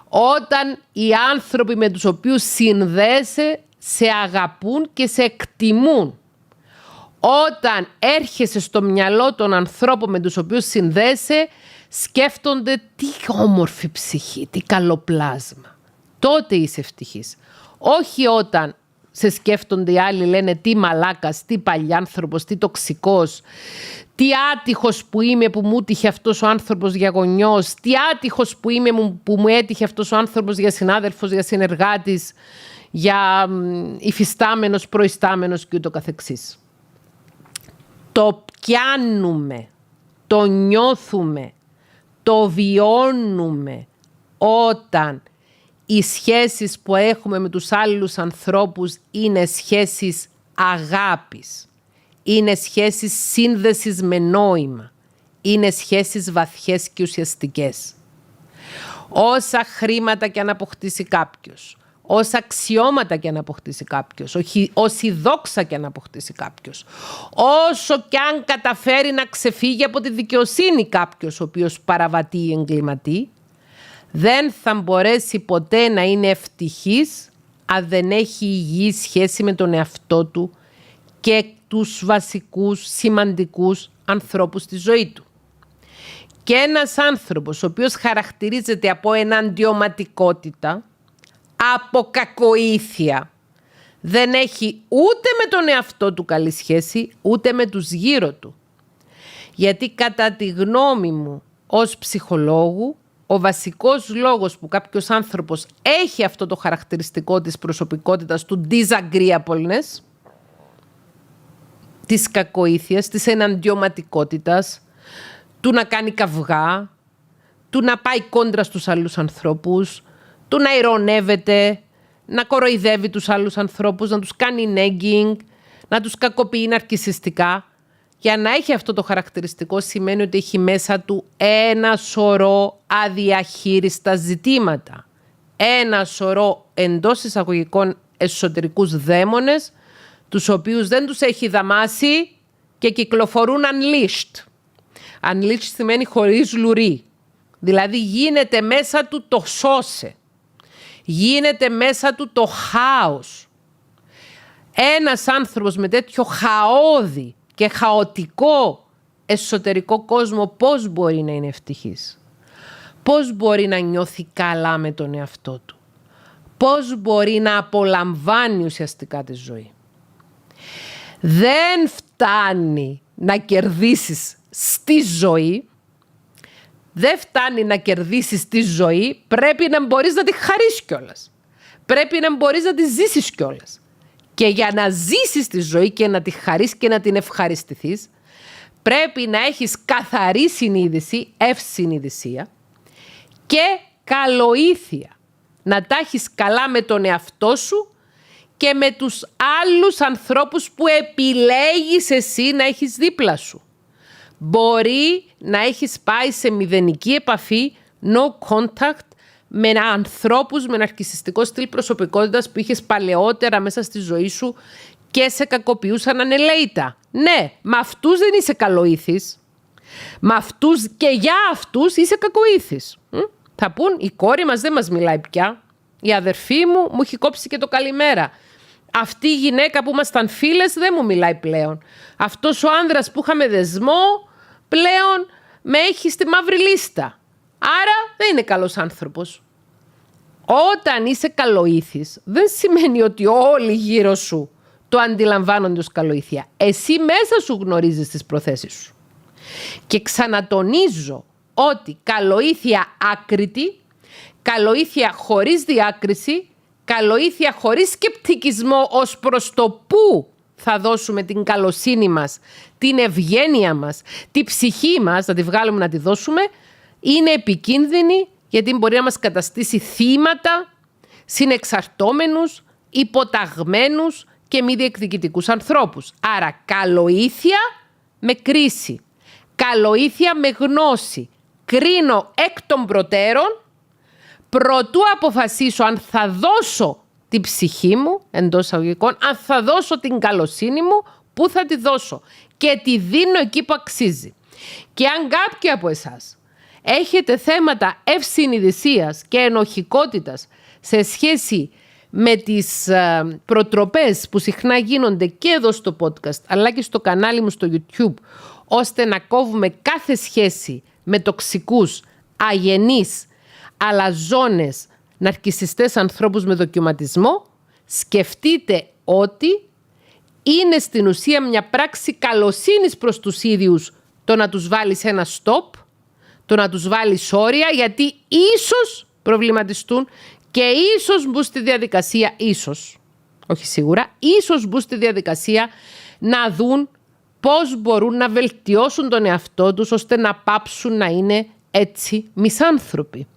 Όταν οι άνθρωποι με τους οποίους συνδέεσαι σε αγαπούν και σε εκτιμούν. Όταν έρχεσαι στο μυαλό των ανθρώπων με τους οποίους συνδέεσαι, σκέφτονται τι όμορφη ψυχή, τι καλό πλάσμα. Τότε είσαι ευτυχής. Όχι όταν σε σκέφτονται οι άλλοι, λένε τι μαλάκας, τι παλιάνθρωπος, τι τοξικός, τι άτυχος που είμαι που μου έτυχε αυτός ο άνθρωπος για γονιός, τι άτυχος που είμαι που μου έτυχε αυτός ο άνθρωπος για συνάδελφος, για συνεργάτης, για υφιστάμενος, προϊστάμενος και ούτω καθεξής. Το πιάνουμε, το νιώθουμε, το βιώνουμε όταν οι σχέσεις που έχουμε με τους άλλους ανθρώπους είναι σχέσεις αγάπης. Είναι σχέσεις σύνδεσης με νόημα. Είναι σχέσεις βαθιές και ουσιαστικές. Όσα χρήματα και αν αποκτήσει κάποιος, όσα αξιώματα και αν αποκτήσει κάποιος, όση δόξα και αν αποκτήσει κάποιος, όσο και αν καταφέρει να ξεφύγει από τη δικαιοσύνη κάποιος ο οποίος παραβατεί ή εγκληματεί, δεν θα μπορέσει ποτέ να είναι ευτυχής αν δεν έχει υγιή σχέση με τον εαυτό του και τους βασικούς σημαντικούς ανθρώπους στη ζωή του. Και ένας άνθρωπος ο οποίος χαρακτηρίζεται από εναντιωματικότητα, από κακοήθεια, δεν έχει ούτε με τον εαυτό του καλή σχέση, ούτε με τους γύρω του. Γιατί κατά τη γνώμη μου ως ψυχολόγου, ο βασικός λόγος που κάποιος άνθρωπος έχει αυτό το χαρακτηριστικό της προσωπικότητας του disagreeableness, της κακοήθειας, της εναντιωματικότητας, του να κάνει καυγά, του να πάει κόντρα στους άλλους ανθρώπους, του να ειρωνεύεται, να κοροϊδεύει τους άλλους ανθρώπους, να τους κάνει nagging, να τους κακοποιεί ναρκισσιστικά. Για να έχει αυτό το χαρακτηριστικό σημαίνει ότι έχει μέσα του ένα σωρό αδιαχείριστα ζητήματα. Ένα σωρό εντός εισαγωγικών εσωτερικούς δαίμονες, τους οποίους δεν τους έχει δαμάσει και κυκλοφορούν unleashed. Unleashed σημαίνει χωρίς λουρί. Δηλαδή γίνεται μέσα του το σώσε. Γίνεται μέσα του το χάος. Ένας άνθρωπος με τέτοιο χαόδι και χαοτικό εσωτερικό κόσμο πώς μπορεί να είναι ευτυχής? Πώς μπορεί να νιώθει καλά με τον εαυτό του? Πώς μπορεί να απολαμβάνει ουσιαστικά τη ζωή? Δεν φτάνει να κερδίσεις στη ζωή. Δεν φτάνει να κερδίσεις τη ζωή, πρέπει να μπορείς να τη χαρίσεις κιόλας. Πρέπει να μπορείς να τη ζήσεις κιόλας. Και για να ζήσεις τη ζωή και να τη χαρίσεις και να την ευχαριστηθείς, πρέπει να έχεις καθαρή συνείδηση, ευσυνειδησία και καλοήθεια. Να τα έχεις καλά με τον εαυτό σου και με τους άλλους ανθρώπους που επιλέγεις εσύ να έχεις δίπλα σου. Μπορεί να έχεις πάει σε μηδενική επαφή, no contact, με ανθρώπους με ναρκισσιστικό στυλ προσωπικότητας που είχες παλαιότερα μέσα στη ζωή σου και σε κακοποιούσαν ανελαίητα. Ναι, με αυτούς δεν είσαι καλοήθης. Με αυτούς και για αυτούς είσαι κακοήθης. Θα πούν, η κόρη μας δεν μας μιλάει πια. Η αδερφή μου έχει κόψει και το καλημέρα. Αυτή η γυναίκα που ήμασταν φίλες δεν μου μιλάει πλέον. Αυτός ο άνδρας που είχαμε δεσμό πλέον με έχει στη μαύρη λίστα. Άρα δεν είναι καλός άνθρωπος. Όταν είσαι καλοήθης, δεν σημαίνει ότι όλοι γύρω σου το αντιλαμβάνονται ως καλοήθεια. Εσύ μέσα σου γνωρίζεις τις προθέσεις σου. Και ξανατονίζω ότι καλοήθεια άκρητη, καλοήθεια χωρίς διάκριση, καλοήθεια χωρίς σκεπτικισμό ως προς το πού θα δώσουμε την καλοσύνη μας, την ευγένεια μας, τη ψυχή μας, να τη βγάλουμε να τη δώσουμε, είναι επικίνδυνη γιατί μπορεί να μας καταστήσει θύματα, συνεξαρτώμενους, υποταγμένους και μη διεκδικητικούς ανθρώπους. Άρα καλοήθεια με κρίση, καλοήθεια με γνώση. Κρίνω εκ των προτέρων, προτού αποφασίσω αν θα δώσω την ψυχή μου, εντός εισαγωγικών, αν θα δώσω την καλοσύνη μου, πού θα τη δώσω και τη δίνω εκεί που αξίζει. Και αν κάποιοι από εσάς έχετε θέματα ευσυνειδησίας και ενοχικότητας σε σχέση με τις προτροπές που συχνά γίνονται και εδώ στο podcast αλλά και στο κανάλι μου στο YouTube, ώστε να κόβουμε κάθε σχέση με τοξικούς, αγενείς, αλαζόνες, ναρκισσιστές ανθρώπους με δοκιματισμό, σκεφτείτε ότι είναι στην ουσία μια πράξη καλοσύνης προς τους ίδιους το να τους βάλεις ένα stop, το να τους βάλεις όρια, γιατί ίσως προβληματιστούν και ίσως μπουν στη διαδικασία, ίσως, όχι σίγουρα, ίσως μπουν στη διαδικασία να δουν πώς μπορούν να βελτιώσουν τον εαυτό τους ώστε να πάψουν να είναι έτσι μισάνθρωποι.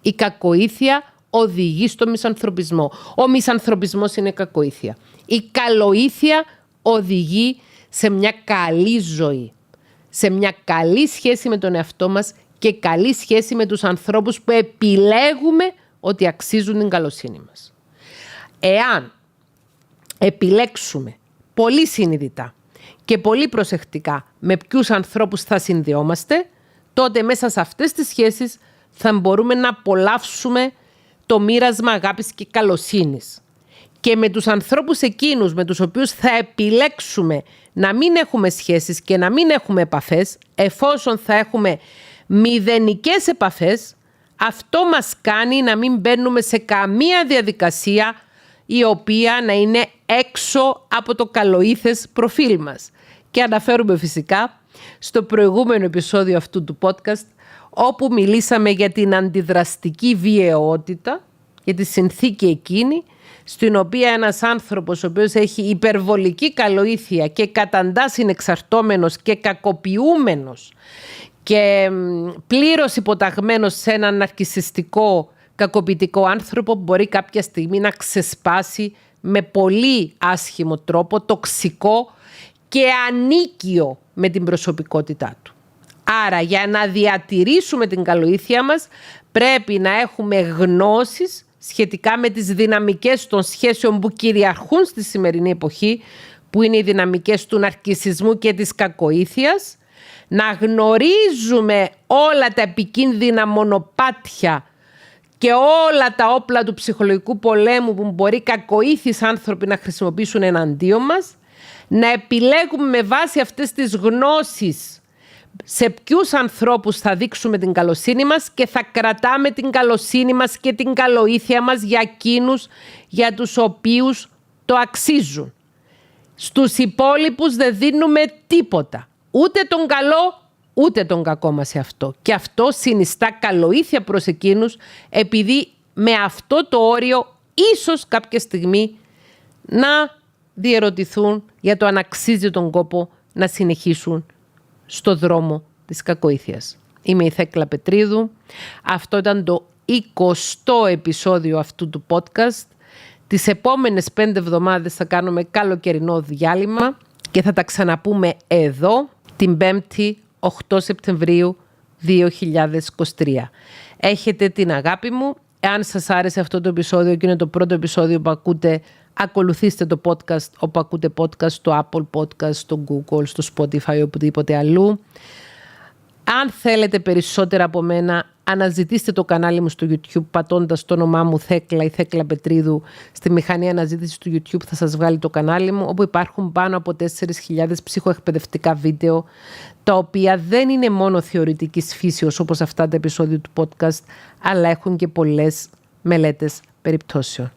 Η κακοήθεια οδηγεί στο μισανθρωπισμό. Ο μισανθρωπισμός είναι κακοήθεια. Η καλοήθεια οδηγεί σε μια καλή ζωή, σε μια καλή σχέση με τον εαυτό μας και καλή σχέση με τους ανθρώπους που επιλέγουμε ότι αξίζουν την καλοσύνη μας. Εάν επιλέξουμε πολύ συνειδητά και πολύ προσεκτικά με ποιους ανθρώπους θα συνδεόμαστε, τότε μέσα σε αυτές τις σχέσεις θα μπορούμε να απολαύσουμε το μοίρασμα αγάπης και καλοσύνης. Και με τους ανθρώπους εκείνους με τους οποίους θα επιλέξουμε να μην έχουμε σχέσεις και να μην έχουμε επαφές, εφόσον θα έχουμε μηδενικές επαφές, αυτό μας κάνει να μην μπαίνουμε σε καμία διαδικασία η οποία να είναι έξω από το καλοήθες προφίλ μας. Και αναφέρουμε φυσικά στο προηγούμενο επεισόδιο αυτού του podcast, όπου μιλήσαμε για την αντιδραστική βιαιότητα, για τη συνθήκη εκείνη, στην οποία ένας άνθρωπος ο οποίος έχει υπερβολική καλοήθεια και καταντά συνεξαρτώμενος και κακοποιούμενος και πλήρως υποταγμένος σε έναν ναρκισσιστικό κακοποιητικό άνθρωπο, μπορεί κάποια στιγμή να ξεσπάσει με πολύ άσχημο τρόπο, τοξικό και ανίκιο με την προσωπικότητά του. Άρα για να διατηρήσουμε την καλοήθεια μας πρέπει να έχουμε γνώσεις σχετικά με τις δυναμικές των σχέσεων που κυριαρχούν στη σημερινή εποχή, που είναι οι δυναμικές του ναρκισσισμού και της κακοήθειας, να γνωρίζουμε όλα τα επικίνδυνα μονοπάτια και όλα τα όπλα του ψυχολογικού πολέμου που μπορεί κακοήθεις άνθρωποι να χρησιμοποιήσουν εναντίον μας, να επιλέγουμε με βάση αυτές τις γνώσεις σε ποιους ανθρώπους θα δείξουμε την καλοσύνη μας και θα κρατάμε την καλοσύνη μας και την καλοήθεια μας για εκείνους για τους οποίους το αξίζουν. Στους υπόλοιπους δεν δίνουμε τίποτα. Ούτε τον καλό, ούτε τον κακό μας σε αυτό. Και αυτό συνιστά καλοήθεια προς εκείνους, επειδή με αυτό το όριο ίσως κάποια στιγμή να διερωτηθούν για το αν αξίζει τον κόπο να συνεχίσουν στο δρόμο της κακοήθειας. Είμαι η Θέκλα Πετρίδου. Αυτό ήταν το 20ο επεισόδιο αυτού του podcast. Τις επόμενες 5 εβδομάδες θα κάνουμε καλοκαιρινό διάλειμμα και θα τα ξαναπούμε εδώ την 5η 8 Σεπτεμβρίου 2023. Έχετε την αγάπη μου. Εάν σας άρεσε αυτό το επεισόδιο και είναι το πρώτο επεισόδιο που ακούτε, ακολουθήστε το podcast όπου ακούτε podcast, στο Apple Podcast, στο Google, στο Spotify, οπουδήποτε αλλού. Αν θέλετε περισσότερα από μένα, Αναζητήστε το κανάλι μου στο YouTube πατώντας το όνομά μου Θέκλα ή Θέκλα Πετρίδου. Στη μηχανή αναζήτηση του YouTube θα σας βγάλει το κανάλι μου, όπου υπάρχουν πάνω από 4.000 ψυχοεκπαιδευτικά βίντεο, τα οποία δεν είναι μόνο θεωρητικής φύσεως όπως αυτά τα επεισόδια του podcast, αλλά έχουν και πολλές μελέτες περιπτώσεων.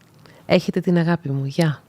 Έχετε την αγάπη μου. Γεια!